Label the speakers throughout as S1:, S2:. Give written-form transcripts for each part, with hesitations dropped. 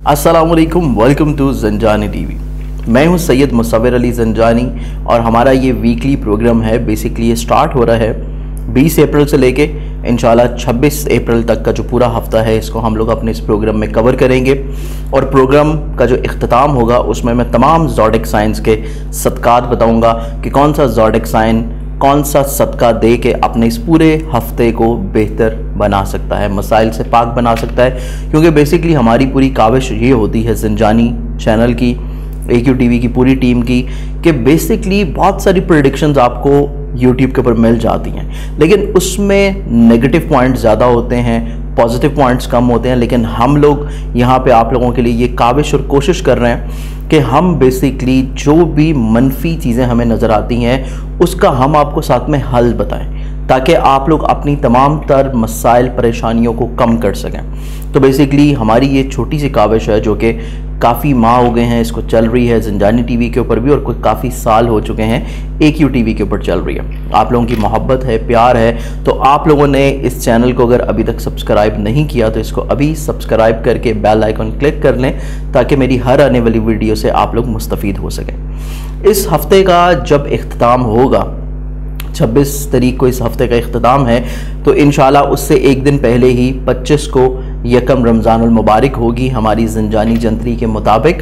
S1: अस्सलाम वालेकुम, welcome to Zanjani TV. मैं हूं सैयद मुसव्विर अली ज़ंजानी और हमारा ये वीकली प्रोग्राम है। बेसिकली ये स्टार्ट हो रहा है 20 अप्रैल से लेके इंशाल्लाह 26 अप्रैल तक का जो पूरा हफ्ता है, इसको हम लोग अपने इस प्रोग्राम में कवर करेंगे। और प्रोग्राम का जो इख्तिताम होगा उसमें मैं तमाम ज़ोडिक साइंस के सदक़ात बताऊँगा कि कौन सा ज़ोडिक साइन कौन सा सदका दे के अपने इस पूरे हफ्ते को बेहतर बना सकता है, मसाइल से पाक बना सकता है। क्योंकि बेसिकली हमारी पूरी काविश ये होती है ज़ंजानी चैनल की, AQ TV की पूरी टीम की, कि बेसिकली बहुत सारी प्रेडिक्शंस आपको YouTube के ऊपर मिल जाती हैं, लेकिन उसमें नेगेटिव पॉइंट्स ज़्यादा होते हैं, पॉजिटिव पॉइंट्स कम होते हैं। लेकिन हम लोग यहाँ पे आप लोगों के लिए ये काविश और कोशिश कर रहे हैं कि हम बेसिकली जो भी मनफी चीज़ें हमें नज़र आती हैं उसका हम आपको साथ में हल बताएं, ताकि आप लोग अपनी तमाम तर मसाइल परेशानियों को कम कर सकें। तो बेसिकली हमारी ये छोटी सी काविश है जो कि काफ़ी माह हो गए हैं इसको चल रही है, ज़ंजानी टीवी के ऊपर भी, और कोई काफ़ी साल हो चुके हैं AQ TV के ऊपर चल रही है। आप लोगों की मोहब्बत है, प्यार है, तो आप लोगों ने इस चैनल को अगर अभी तक सब्सक्राइब नहीं किया तो इसको अभी सब्सक्राइब करके बेल आइकन क्लिक कर लें, ताकि मेरी हर आने वाली वीडियो से आप लोग मुस्तफ़ीद हो सकें। इस हफ्ते का जब इख्तिताम होगा, 26 तारीख को इस हफ्ते का इख्तिताम है, तो इंशाल्लाह उससे एक दिन पहले ही 25 को यकम रमज़ानुल मुबारक होगी हमारी ज़ंजानी जंतरी के मुताबिक।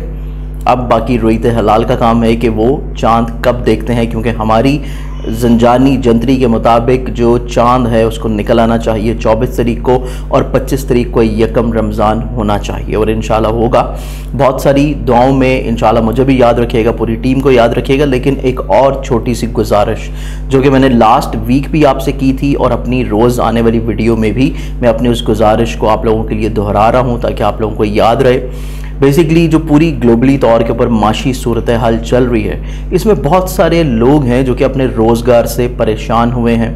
S1: अब बाकी रोईते हलाल का काम है कि वो चाँद कब देखते हैं, क्योंकि हमारी ज़ंजानी जंतरी के मुताबिक जो चाँद है उसको निकल आना चाहिए 24 तारीख को, और 25 तारीख को यकम रमज़ान होना चाहिए, और इंशाल्लाह होगा। बहुत सारी दुआओं में इंशाल्लाह मुझे भी याद रखिएगा, पूरी टीम को याद रखिएगा। लेकिन एक और छोटी सी गुजारिश जो कि मैंने लास्ट वीक भी आपसे की थी, और अपनी रोज़ आने वाली वीडियो में भी मैं अपनी उस गुजारिश को आप लोगों के लिए दोहरा रहा हूँ, ताकि आप लोगों को याद रहे। बेसिकली जो पूरी ग्लोबली तौर के ऊपर माशी सूरत हाल चल रही है, इसमें बहुत सारे लोग हैं जो कि अपने रोज़गार से परेशान हुए हैं।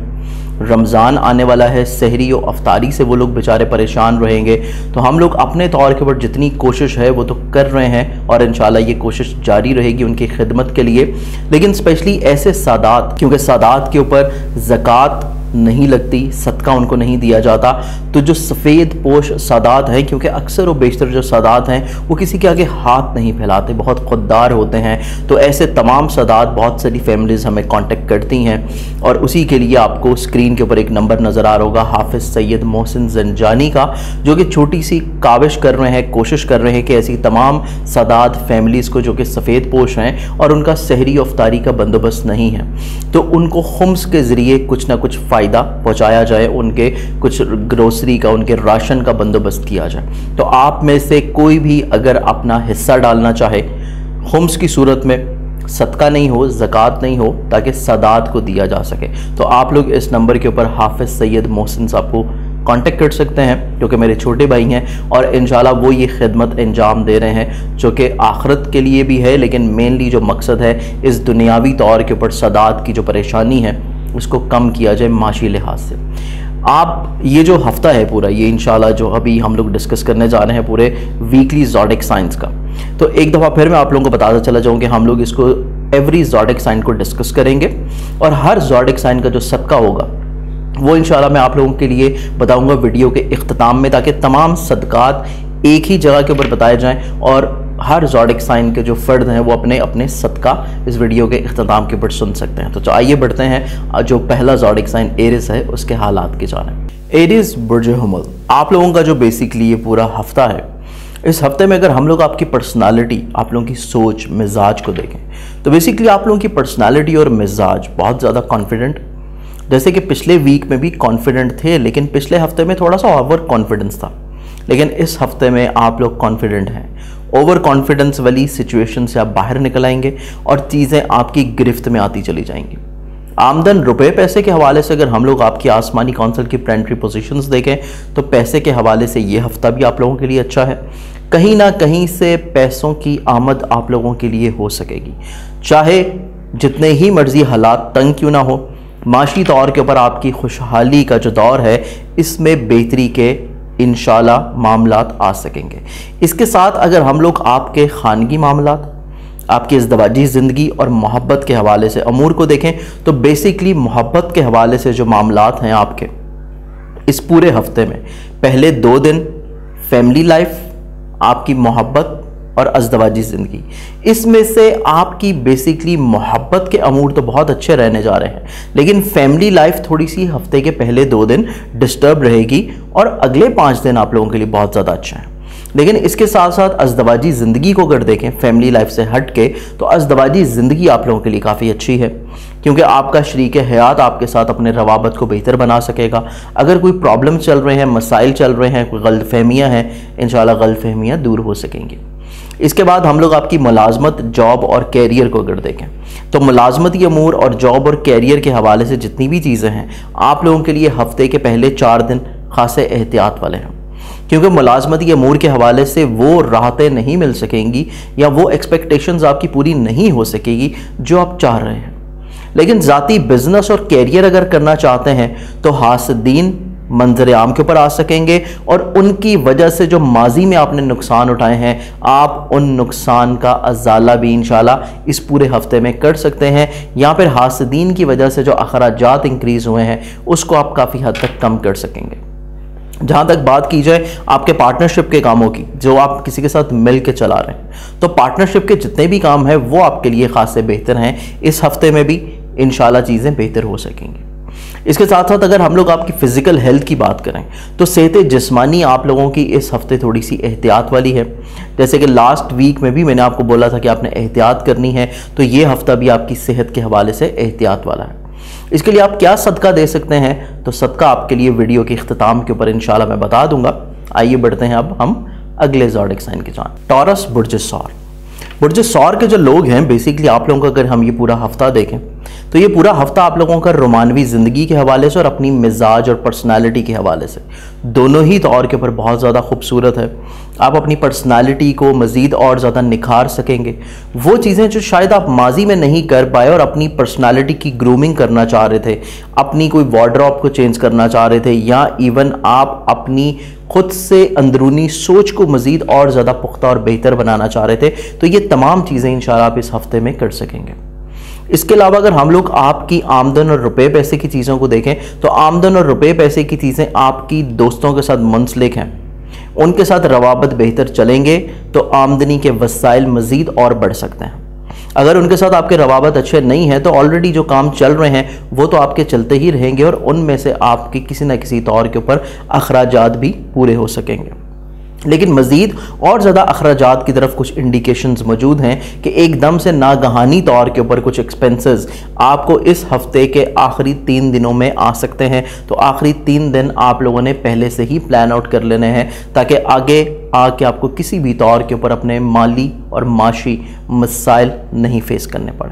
S1: रमज़ान आने वाला है, सहरी और अफ्तारी से वो लोग बेचारे परेशान रहेंगे। तो हम लोग अपने तौर के ऊपर जितनी कोशिश है वो तो कर रहे हैं, और इंशाल्लाह ये कोशिश जारी रहेगी उनकी खिदमत के लिए। लेकिन स्पेशली ऐसे सादात, क्योंकि सादात के ऊपर ज़कात नहीं लगती, सदका उनको नहीं दिया जाता, तो जो सफ़ेद पोश सादात हैं, क्योंकि अक्सर व बेशतर जो सादात हैं वो किसी के आगे हाथ नहीं फैलाते, बहुत खुददार होते हैं, तो ऐसे तमाम सादात बहुत सारी फैमिलीज़ हमें कांटेक्ट करती हैं। और उसी के लिए आपको स्क्रीन के ऊपर एक नंबर नज़र आ रहा होगा हाफिज़ सैयद मोहसिन ज़ंजानी का, जो कि छोटी सी काविश कर रहे हैं, कोशिश कर रहे हैं कि ऐसी तमाम सादात फैमिलीज़ को जो कि सफ़ेद पोश हैं और उनका सहरी और अफ्तारी का बंदोबस्त नहीं है, तो उनको खुम्स के ज़रिए कुछ ना कुछ फ़ायदा पहुँचाया जाए, उनके कुछ ग्रोसरी का, उनके राशन का बंदोबस्त किया जाए। तो आप में से कोई भी अगर अपना हिस्सा डालना चाहे खुम्स की सूरत में, सदका नहीं हो, ज़कात नहीं हो, ताकि सादात को दिया जा सके, तो आप लोग इस नंबर के ऊपर हाफिज़ सैयद मोहसिन साहब को कांटेक्ट कर सकते हैं, क्योंकि मेरे छोटे भाई हैं, और इंशाल्लाह वो ये खिदमत अंजाम दे रहे हैं जो कि आखिरत के लिए भी है। लेकिन मेनली जो मकसद है, इस दुनियावी तौर के ऊपर सादात की जो परेशानी है उसको कम किया जाए माशी लिहाज से। आप ये जो हफ्ता है पूरा, ये इंशाल्लाह जो अभी हम लोग डिस्कस करने जा रहे हैं पूरे वीकली ज़ोडिक साइंस का, तो एक दफ़ा फिर मैं आप लोगों को बताता चला जाऊँ कि हम लोग इसको एवरी ज़ोडिक साइन को डिस्कस करेंगे, और हर ज़ोडिक साइन का जो सदका होगा वो इंशाल्लाह मैं आप लोगों के लिए बताऊँगा वीडियो के इख्तिताम में, ताकि तमाम सदकात एक ही जगह के ऊपर बताए जाएँ, और हर ज़ोडिक साइन के जो फ़र्द हैं वो अपने अपने सदका इस वीडियो के इख्तिताम के ऊपर सुन सकते हैं। तो आइए बढ़ते हैं जो पहला ज़ोडिक साइन एरिस है उसके हालात की जानिब। एरिस बुर्ज हुमल, आप लोगों का जो बेसिकली ये पूरा हफ्ता है, इस हफ्ते में अगर हम लोग आपकी पर्सनालिटी, आप लोगों की सोच, मिजाज को देखें, तो बेसिकली आप लोगों की पर्सनालिटी और मिजाज बहुत ज़्यादा कॉन्फिडेंट, जैसे कि पिछले वीक में भी कॉन्फिडेंट थे, लेकिन पिछले हफ्ते में थोड़ा सा ओवर कॉन्फिडेंस था, लेकिन इस हफ्ते में आप लोग कॉन्फिडेंट हैं। ओवर कॉन्फिडेंस वाली सिचुएशन से आप बाहर निकल आएंगे और चीज़ें आपकी गिरफ्त में आती चली जाएंगी। आमदन रुपए पैसे के हवाले से अगर हम लोग आपकी आसमानी काउंसिल की प्लानिटरी पोजीशंस देखें, तो पैसे के हवाले से ये हफ्ता भी आप लोगों के लिए अच्छा है। कहीं ना कहीं से पैसों की आमद आप लोगों के लिए हो सकेगी, चाहे जितने ही मर्जी हालात तंग क्यों ना हो। माशी तौर के ऊपर आपकी खुशहाली का जो दौर है, इसमें बेहतरी के इंशाल्लाह मामलात आ सकेंगे। इसके साथ अगर हम लोग आपके खानगी मामलात, आपकी इज़्दवाजी ज़िंदगी और मोहब्बत के हवाले से अमूर को देखें, तो बेसिकली मोहब्बत के हवाले से जो मामलात हैं आपके इस पूरे हफ्ते में, पहले 2 दिन फैमिली लाइफ آپ کی محبت اور ازدواجی زندگی، اس میں سے آپ کی بیسیکلی محبت کے امور تو بہت اچھے رہنے جا رہے ہیں، لیکن فیملی لائف تھوڑی سی ہفتے کے پہلے 2 دن ڈسٹرب رہے گی اور اگلے 5 دن آپ لوگوں کے لیے بہت زیادہ اچھا ہے۔ لیکن اس کے ساتھ ساتھ ازدواجی زندگی کو اگر دیکھیں فیملی لائف سے ہٹ کے، تو ازدواجی زندگی آپ لوگوں کے لیے کافی اچھی ہے، کیونکہ آپ کا شریک حیات آپ کے ساتھ اپنے روابط کو بہتر بنا سکے گا۔ اگر کوئی پرابلم چل رہے ہیں، مسائل چل رہے ہیں، کوئی غلط فہمیاں ہیں، انشاءاللہ غلط فہمیاں دور ہو سکیں گی۔ اس کے بعد ہم لوگ آپ کی ملازمت، جاب اور کیریئر کو اگر دیکھیں تو ملازمتی امور اور جاب اور کیریئر کے حوالے سے جتنی بھی چیزیں ہیں آپ لوگوں کے لیے ہفتے کے پہلے 4 دن خاصے احتیاط والے ہیں، کیونکہ ملازمتی امور کے حوالے سے وہ راحتیں نہیں مل سکیں گی یا وہ ایکسپیکٹیشنز آپ کی پوری نہیں ہو سکے گی جو آپ چاہ رہے ہیں۔ لیکن ذاتی بزنس اور کیریئر اگر کرنا چاہتے ہیں تو حاسدین منظر عام کے اوپر آ سکیں گے، اور ان کی وجہ سے جو ماضی میں آپ نے نقصان اٹھائے ہیں آپ ان نقصان کا ازالہ بھی انشاءاللہ اس پورے ہفتے میں کر سکتے ہیں، یا پھر حاسدین کی وجہ سے جو اخراجات انکریز ہوئے ہیں اس کو آپ کافی حد تک کم کر سکیں گے۔ جہاں تک بات کی جائے آپ کے پارٹنرشپ کے کاموں کی، جو آپ کسی کے ساتھ مل کے چلا رہے ہیں، تو پارٹنرشپ کے جتنے بھی کام ہیں وہ آپ کے لیے خاصے بہتر ہیں، اس ہفتے میں بھی انشاءاللہ چیزیں بہتر ہو سکیں گی۔ اس کے ساتھ ساتھ اگر ہم لوگ آپ کی فزیکل ہیلتھ کی بات کریں تو صحت جسمانی آپ لوگوں کی اس ہفتے تھوڑی سی احتیاط والی ہے، جیسے کہ لاسٹ ویک میں بھی میں نے آپ کو بولا تھا کہ آپ نے احتیاط کرنی ہے، تو یہ ہفتہ بھی آپ کی صحت کے حوالے سے احتیاط والا ہے۔ اس کے لیے آپ کیا صدقہ دے سکتے ہیں، تو صدقہ آپ کے لیے ویڈیو کے اختتام کے اوپر انشاءاللہ میں بتا دوں گا۔ آئیے بڑھتے ہیں اب ہم اگلے زوڈک سائن کی جانب۔ ٹورس برج ثور، برج ثور کے جو لوگ ہیں بیسیکلی آپ لوگوں کا اگر ہم یہ پورا ہفتہ دیکھیں تو یہ پورا ہفتہ آپ لوگوں کا رومانوی زندگی کے حوالے سے اور اپنی مزاج اور پرسنالٹی کے حوالے سے دونوں ہی طور کے اوپر بہت زیادہ خوبصورت ہے۔ آپ اپنی پرسنالٹی کو مزید اور زیادہ نکھار سکیں گے، وہ چیزیں جو شاید آپ ماضی میں نہیں کر پائے اور اپنی پرسنالٹی کی گرومنگ کرنا چاہ رہے تھے، اپنی کوئی وارڈروب کو چینج کرنا چاہ رہے تھے، یا ایون آپ اپنی خود سے اندرونی سوچ کو مزید اور زیادہ پختہ اور بہتر بنانا چاہ رہے تھے، تو یہ تمام چیزیں انشاءاللہ آپ اس ہفتے میں کر سکیں گے۔ اس کے علاوہ اگر ہم لوگ آپ کی آمدن اور روپے پیسے کی چیزوں کو دیکھیں تو آمدن اور روپے پیسے کی چیزیں آپ کی دوستوں کے ساتھ منسلک ہیں، ان کے ساتھ روابط بہتر چلیں گے تو آمدنی کے وسائل مزید اور بڑھ سکتے ہیں۔ اگر ان کے ساتھ آپ کے روابط اچھے نہیں ہیں تو آلریڈی جو کام چل رہے ہیں وہ تو آپ کے چلتے ہی رہیں گے، اور ان میں سے آپ کے کسی نہ کسی طور کے اوپر اخراجات بھی پورے ہو سکیں گے۔ لیکن مزید اور زیادہ اخراجات کی طرف کچھ انڈیکیشنز موجود ہیں کہ ایک دم سے ناگہانی طور کے اوپر کچھ ایکسپنسز آپ کو اس ہفتے کے آخری 3 دنوں میں آ سکتے ہیں، تو آخری 3 دن آپ لوگوں نے پہلے سے ہی پلان آؤٹ کر لینے ہیں تاکہ آگے آ کے آپ کو کسی بھی طور کے اوپر اپنے مالی اور معاشی مسائل نہیں فیس کرنے پڑے۔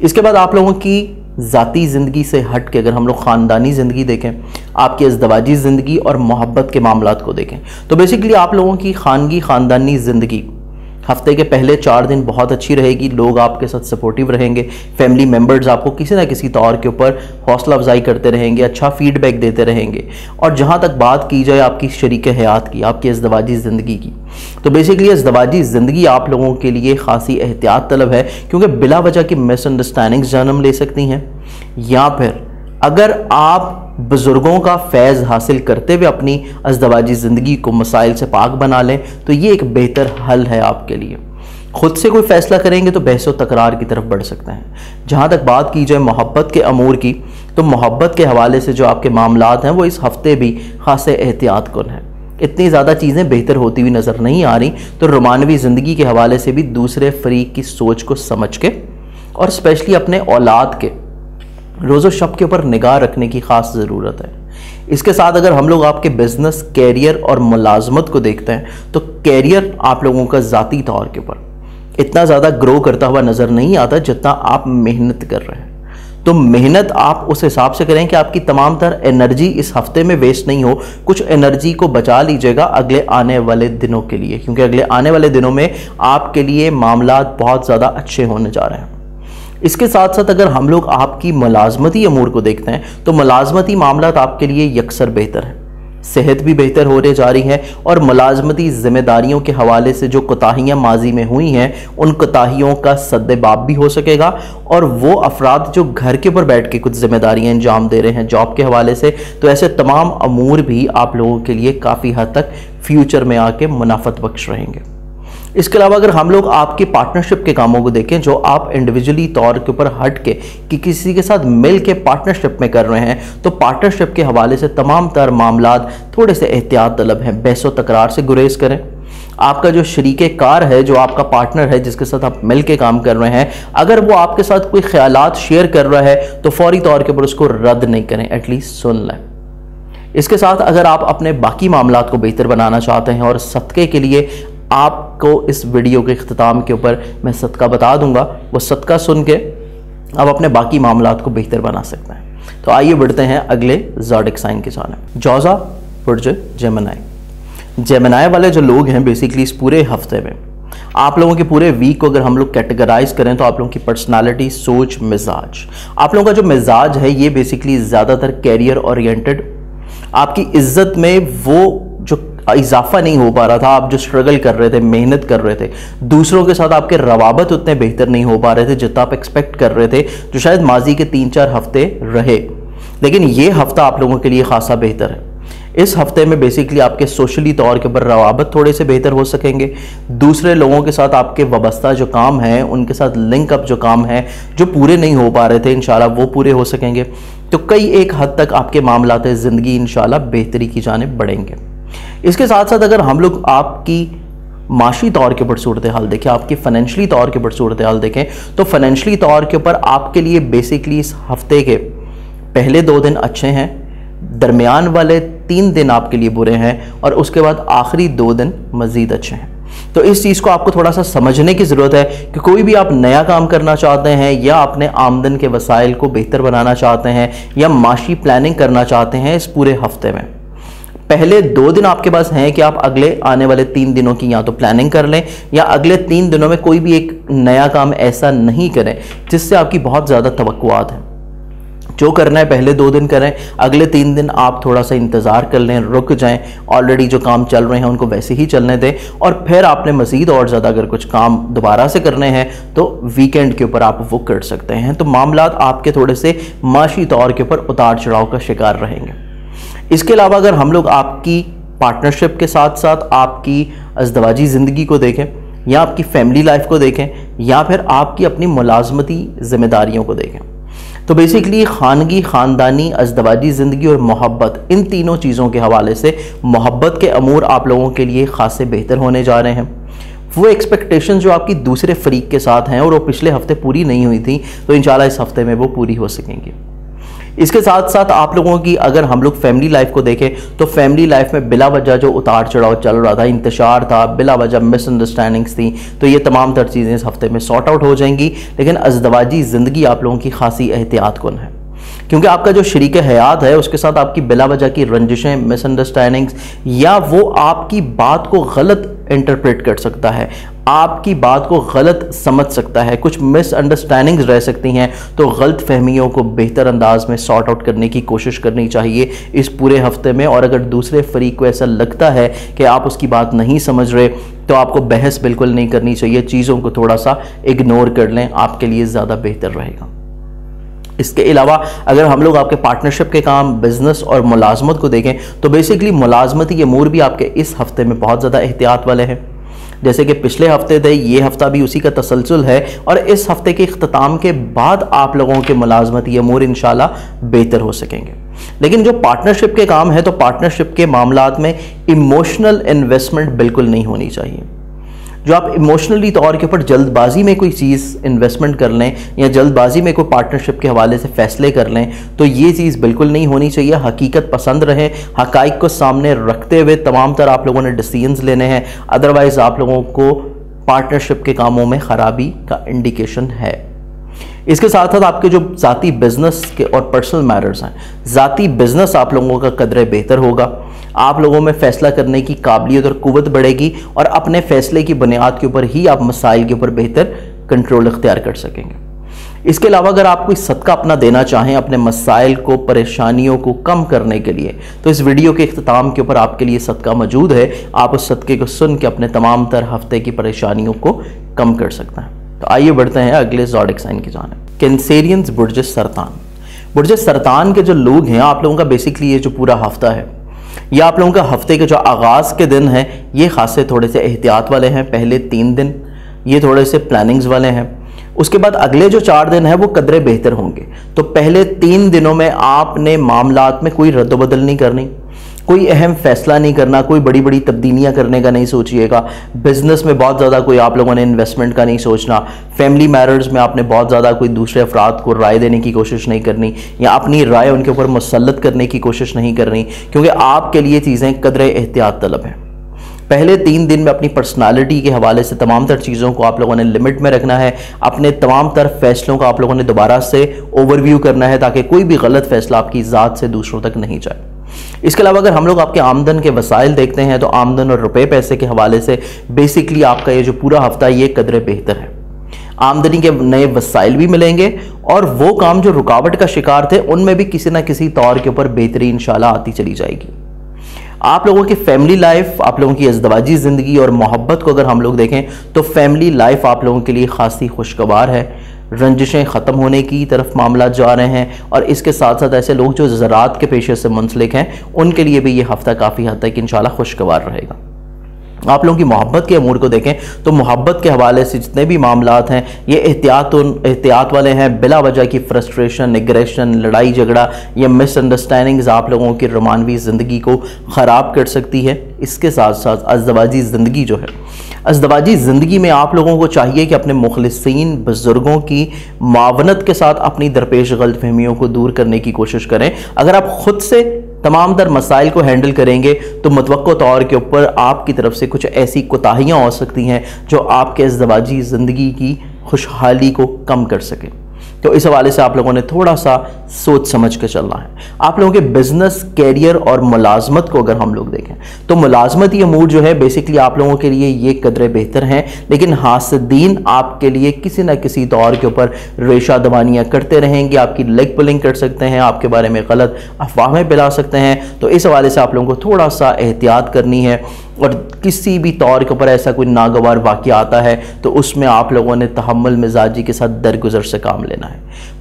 S1: اس کے بعد آپ لوگوں کی ذاتی زندگی سے ہٹ کے اگر ہم لوگ خاندانی زندگی دیکھیں، آپ کی ازدواجی زندگی اور محبت کے معاملات کو دیکھیں، تو بیسیکلی آپ لوگوں کی خاندانی زندگی ہفتے کے پہلے 4 دن بہت اچھی رہے گی، لوگ آپ کے ساتھ سپورٹیو رہیں گے، فیملی ممبرز آپ کو کسی نہ کسی طور کے اوپر حوصلہ افزائی کرتے رہیں گے، اچھا فیڈ بیک دیتے رہیں گے۔ اور جہاں تک بات کی جائے آپ کی شریک حیات کی، آپ کی ازدواجی زندگی کی، تو بیسیکلی ازدواجی زندگی آپ لوگوں کے لیے خاصی احتیاط طلب ہے، کیونکہ بلا وجہ کی مس انڈرسٹینڈنگز جنم لے سکتی ہیں، یا پھر اگر آپ بزرگوں کا فیض حاصل کرتے ہوئے اپنی ازدواجی زندگی کو مسائل سے پاک بنا لیں تو یہ ایک بہتر حل ہے آپ کے لیے۔ خود سے کوئی فیصلہ کریں گے تو بحث و تکرار کی طرف بڑھ سکتے ہیں۔ جہاں تک بات کی جائے محبت کے امور کی، تو محبت کے حوالے سے جو آپ کے معاملات ہیں وہ اس ہفتے بھی خاصے احتیاط کن ہیں، اتنی زیادہ چیزیں بہتر ہوتی ہوئی نظر نہیں آ رہی، تو رومانوی زندگی کے حوالے سے بھی دوسرے فریق کی سوچ کو سمجھ کے اور اسپیشلی اپنے اولاد کے روز و شب کے اوپر نگاہ رکھنے کی خاص ضرورت ہے۔ اس کے ساتھ اگر ہم لوگ آپ کے بزنس، کیریئر اور ملازمت کو دیکھتے ہیں تو کیریئر آپ لوگوں کا ذاتی طور کے اوپر اتنا زیادہ گرو کرتا ہوا نظر نہیں آتا جتنا آپ محنت کر رہے ہیں، تو محنت آپ اس حساب سے کریں کہ آپ کی تمام تر انرجی اس ہفتے میں ویسٹ نہیں ہو، کچھ انرجی کو بچا لیجئے گا اگلے آنے والے دنوں کے لیے، کیونکہ اگلے آنے والے دنوں میں آپ کے لیے معاملات بہت زیادہ اچھے ہونے جا رہے ہیں۔ اس کے ساتھ ساتھ اگر ہم لوگ آپ کی ملازمتی امور کو دیکھتے ہیں تو ملازمتی معاملات آپ کے لیے یکسر بہتر ہیں، सेहत भी बेहतर होने जा रही है और मुलाजमती ज़िम्मेदारियों के हवाले से जो कोताहियाँ माजी में हुई हैं उन कोताहियों का सद्देबाब भी हो सकेगा। और वो अफराद जो घर के ऊपर बैठ के कुछ ज़िम्मेदारियाँ अंजाम दे रहे हैं जॉब के हवाले से, तो ऐसे तमाम अमूर भी आप लोगों के लिए काफ़ी हद तक फ्यूचर में आके मुनाफत बख्श रहेंगे। इसके अलावा अगर हम लोग आपके पार्टनरशिप के कामों को देखें जो आप इंडिविजुअली तौर के ऊपर हट के कि किसी के साथ मिल के पार्टनरशिप में कर रहे हैं, तो पार्टनरशिप के हवाले से तमाम तर मामलात थोड़े से एहतियात तलब हैं। बहस व तकरार से गुरेज करें। आपका जो शरीके कार है, जो आपका पार्टनर है जिसके साथ आप मिल के काम कर रहे हैं, अगर वो आपके साथ कोई ख्यालात शेयर कर रहा है तो फौरी तौर के ऊपर उसको रद्द नहीं करें, एटलीस्ट सुन लें। इसके साथ अगर आप अपने बाकी मामलात को बेहतर बनाना चाहते हैं और सदक़े के लिए आपको इस वीडियो के इख्तिताम के ऊपर मैं सदका बता दूंगा, वो सदका सुन के आप अपने बाकी मामलात को बेहतर बना सकते हैं। तो आइए बढ़ते हैं अगले ज़ोडिक साइन की जानिब। जौज़ा बुर्ज जेमिनी। जेमिनी वाले जो लोग हैं बेसिकली इस पूरे हफ्ते में आप लोगों के पूरे वीक को अगर हम लोग कैटेगराइज करें तो आप लोगों की पर्सनालिटी, सोच, मिजाज, आप लोगों का जो मिजाज है ये बेसिकली ज़्यादातर कैरियर ओरिएंटेड, आपकी इज्जत में वो जो इजाफा नहीं हो पा रहा था, आप जो स्ट्रगल कर रहे थे, मेहनत कर रहे थे, दूसरों के साथ आपके रवाबत उतने बेहतर नहीं हो पा रहे थे जितना आप एक्सपेक्ट कर रहे थे, जो शायद माजी के 3-4 हफ्ते रहे, लेकिन ये हफ्ता आप लोगों के लिए खासा बेहतर है। इस हफ्ते में बेसिकली आपके सोशली तौर के ऊपर रवाबत थोड़े से बेहतर हो सकेंगे। दूसरे लोगों के साथ आपके वाबस्ता जो काम है, उनके साथ लिंक अप जो काम है जो पूरे नहीं हो पा रहे थे, इंशाल्लाह वो पूरे हो सकेंगे। तो कई एक हद तक आपके मामलात ज़िंदगी इंशाल्लाह बेहतरी की जानिब बढ़ेंगे। इसके साथ साथ अगर हम लोग आपकी माशी तौर के ऊपर सूरत हाल देखें, आपकी फाइनेंशियली तौर के ऊपर सूरत हाल देखें, तो फाइनेंशियली तौर के ऊपर आपके लिए बेसिकली इस हफ्ते के पहले 2 दिन अच्छे हैं, दरमियान वाले 3 दिन आपके लिए बुरे हैं और उसके बाद आखिरी 2 दिन मज़ीद अच्छे हैं। तो इस चीज़ को आपको थोड़ा सा समझने की ज़रूरत है कि कोई भी आप नया काम करना चाहते हैं या अपने आमदन के वसाइल को बेहतर बनाना चाहते हैं या माशी प्लानिंग करना चाहते हैं, इस पूरे हफ्ते में पहले 2 दिन आपके पास हैं कि आप अगले आने वाले 3 दिनों की या तो प्लानिंग कर लें या अगले 3 दिनों में कोई भी एक नया काम ऐसा नहीं करें जिससे आपकी बहुत ज़्यादा तवक्कुआत है। जो करना है पहले 2 दिन करें, अगले 3 दिन आप थोड़ा सा इंतज़ार कर लें, रुक जाएं, ऑलरेडी जो काम चल रहे हैं उनको वैसे ही चलने दें और फिर आपने मज़ीद और ज़्यादा अगर कुछ काम दोबारा से करने हैं तो वीकेंड के ऊपर आप वो कर सकते हैं। तो मामलात आपके थोड़े से माशी तौर के ऊपर उतार चढ़ाव का शिकार रहेंगे। इसके अलावा अगर हम लोग आपकी पार्टनरशिप के साथ साथ आपकी अज़दवाजी ज़िंदगी को देखें या आपकी फैमिली लाइफ को देखें या फिर आपकी अपनी मुलाजमती ज़िम्मेदारियों को देखें, तो बेसिकली खानगी, ख़ानदानी, अज़दवाजी ज़िंदगी और मोहब्बत, इन तीनों चीज़ों के हवाले से मोहब्बत के अमूर आप लोगों के लिए खासे बेहतर होने जा रहे हैं। वो एक्सपेक्टेशन जो आपकी दूसरे फरीक के साथ हैं और वो पिछले हफ्ते पूरी नहीं हुई थी, तो इंशाल्लाह इस हफ्ते में वो पूरी हो सकेंगी। इसके साथ साथ आप लोगों की अगर हम लोग फैमिली लाइफ को देखें तो फैमिली लाइफ में बिला वजह जो उतार चढ़ाव चल रहा था, इंतशार था, बिला वजह मिसअंडरस्टैंडिंग्स थी, तो ये तमाम तर चीज़ें इस हफ्ते में सॉर्ट आउट हो जाएंगी। लेकिन अज़दवाजी ज़िंदगी आप लोगों की खासी एहतियात कुन है क्योंकि आपका जो शरीक हयात है उसके साथ आपकी बिला वजह की रंजिशें, मिसअंडरस्टैंडिंग्स या वो आपकी बात को गलत इंटरप्रेट कर सकता है, आपकी बात को गलत समझ सकता है, कुछ मिसअंडरस्टैंडिंग्स रह सकती हैं। तो गलत फहमियों को बेहतर अंदाज में सॉर्ट आउट करने की कोशिश करनी चाहिए इस पूरे हफ्ते में। और अगर दूसरे फरीक को ऐसा लगता है कि आप उसकी बात नहीं समझ रहे तो आपको बहस बिल्कुल नहीं करनी चाहिए, चीज़ों को थोड़ा सा इग्नोर कर लें, आपके लिए ज़्यादा बेहतर रहेगा। इसके अलावा अगर हम लोग आपके पार्टनरशिप के काम, बिजनेस और मुलाजमत को देखें तो बेसिकली मुलाजमती अमूर भी आपके इस हफ्ते में बहुत ज़्यादा एहतियात वाले हैं। जैसे कि पिछले हफ्ते थे, ये हफ्ता भी उसी का तसलसल है और इस हफ्ते के इख्तिताम के बाद आप लोगों के मुलाजमती अमूर इंशाल्लाह बेहतर हो सकेंगे। लेकिन जो पार्टनरशिप के काम है तो पार्टनरशिप के मामलात में इमोशनल इन्वेस्टमेंट बिल्कुल नहीं होनी चाहिए। जो आप इमोशनली तौर के ऊपर जल्दबाजी में कोई चीज़ इन्वेस्टमेंट कर लें या जल्दबाजी में कोई पार्टनरशिप के हवाले से फ़ैसले कर लें तो ये चीज़ बिल्कुल नहीं होनी चाहिए। हकीकत पसंद रहें, हक़ाइक़ को सामने रखते हुए तमाम तर आप लोगों ने डिसीजंस लेने हैं, अदरवाइज़ आप लोगों को पार्टनरशिप के कामों में ख़राबी का इंडिकेशन है। इसके साथ साथ आपके जो ज़ाती बिज़नेस के और पर्सनल मैटर्स हैं, ज़ाती बिज़नेस आप लोगों का कदर बेहतर होगा, आप लोगों में फ़ैसला करने की काबिलियत और क़ुव्वत बढ़ेगी और अपने फ़ैसले की बुनियाद के ऊपर ही आप मसाइल के ऊपर बेहतर कंट्रोल इख्तियार कर सकेंगे। اس کے علاوہ اگر آپ کوئی صدقہ اپنا دینا چاہیں اپنے مسائل کو پریشانیوں کو کم کرنے کے لیے تو اس ویڈیو کے اختتام کے اوپر آپ کے لیے صدقہ موجود ہے. آپ اس صدقے کو سن کے اپنے تمام تر ہفتے کی پریشانیوں کو کم کر سکتے ہیں. تو آئیے بڑھتے ہیں اگلے زوڈک سائن کی جانب. کینسیرینز برج سرطان. برج سرطان کے جو لوگ ہیں آپ لوگوں کا بیسکلی یہ جو پورا ہفتہ ہے یہ آپ لوگوں کا ہفتے کے جو آغاز کے دن ہیں یہ خاصے تھوڑے سے احتیاط والے ہیں. پہلے 3 دن یہ تھوڑے سے پلاننگز والے ہیں. اس کے بعد اگلے جو 4 دن ہیں وہ قدرے بہتر ہوں گے. تو پہلے 3 دنوں میں آپ نے معاملات میں کوئی رد و بدل نہیں کرنی, کوئی اہم فیصلہ نہیں کرنا, کوئی بڑی بڑی تبدیلیاں کرنے کا نہیں سوچیے گا. بزنس میں بہت زیادہ کوئی آپ لوگوں نے انویسٹمنٹ کا نہیں سوچنا. فیملی میٹرز میں آپ نے بہت زیادہ کوئی دوسرے افراد کو رائے دینے کی کوشش نہیں کرنی یا اپنی رائے ان کے اوپر مسلط کرنے کی کوشش نہیں کرنی, کیونکہ آپ کے لیے چیزیں قدرے احتیاط طلب ہیں. پہلے 3 دن میں اپنی پرسنالٹی کے حوالے سے تمام تر چیزوں کو آپ لوگوں نے لمٹ میں رکھنا ہے. اپنے تمام تر فیصلوں کا آپ لوگوں نے دوبارہ سے اوور ویو کرنا ہے تاکہ کوئی بھی غلط فیصلہ آپ کی ذات سے دوسروں تک نہیں جائے. اس کے علاوہ اگر ہم لوگ آپ کے آمدن کے وسائل دیکھتے ہیں تو آمدن اور روپے پیسے کے حوالے سے بیسکلی آپ کا یہ جو پورا ہفتہ یہ قدرے بہتر ہے. آمدنی کے نئے وسائل بھی ملیں گے اور وہ کام جو رکاوٹ کا شکار تھے ان میں بھی کسی نہ کسی طور کے اوپر بہتری انشاءاللہ آتی چلی جائے گی. آپ لوگوں کی فیملی لائف, آپ لوگوں کی ازدواجی زندگی اور محبت کو اگر ہم لوگ دیکھیں تو فیملی لائف آپ لوگوں کے لیے خاصی خوشگوار ہے. رنجشیں ختم ہونے کی طرف معاملات جا رہے ہیں اور اس کے ساتھ ساتھ ایسے لوگ جو زراعت کے پیشے سے منسلک ہیں ان کے لیے بھی یہ ہفتہ کافی حد تک انشاءاللہ خوشگوار رہے گا. آپ لوگوں کی محبت کے امور کو دیکھیں تو محبت کے حوالے سے جتنے بھی معاملات ہیں یہ احتیاط والے ہیں. بلا وجہ کی فرسٹریشن, اگریشن, لڑائی جھگڑا یا مس انڈرسٹینڈنگز آپ لوگوں کی رومانوی زندگی کو خراب کر سکتی ہے. اس کے ساتھ ساتھ ازدواجی زندگی جو ہے, ازدواجی زندگی میں آپ لوگوں کو چاہیے کہ اپنے مخلصین بزرگوں کی معاونت کے ساتھ اپنی درپیش غلط فہمیوں کو دور کرنے کی کوشش کریں. اگر آپ خود سے تمام تر مسائل کو ہینڈل کریں گے تو متوقع طور کے اوپر آپ کی طرف سے کچھ ایسی کوتاہیاں ہو سکتی ہیں جو آپ کے ازدواجی زندگی کی خوشحالی کو کم کر سکیں. تو اس حوالے سے آپ لوگوں نے تھوڑا سا سوچ سمجھ کے چلنا ہے. آپ لوگوں کے بزنس, کیریئر اور ملازمت کو اگر ہم لوگ دیکھیں تو ملازمتی امور جو ہے بیسکلی آپ لوگوں کے لیے یہ قدرے بہتر ہیں, لیکن حاسدین آپ کے لیے کسی نہ کسی طور کے اوپر ریشہ دبانیاں کرتے رہیں گے. آپ کی لیگ پلنگ کر سکتے ہیں, آپ کے بارے میں غلط افواہیں پھیلا سکتے ہیں. تو اس حوالے سے آپ لوگوں کو تھوڑا سا احتیاط کرنی ہے اور کسی بھی طور کے اوپر ایسا کوئی ناگوار واقعہ آتا ہے تو اس میں آپ لوگوں نے تحمل مزاجی کے ساتھ درگزر سے کام لینا ہے.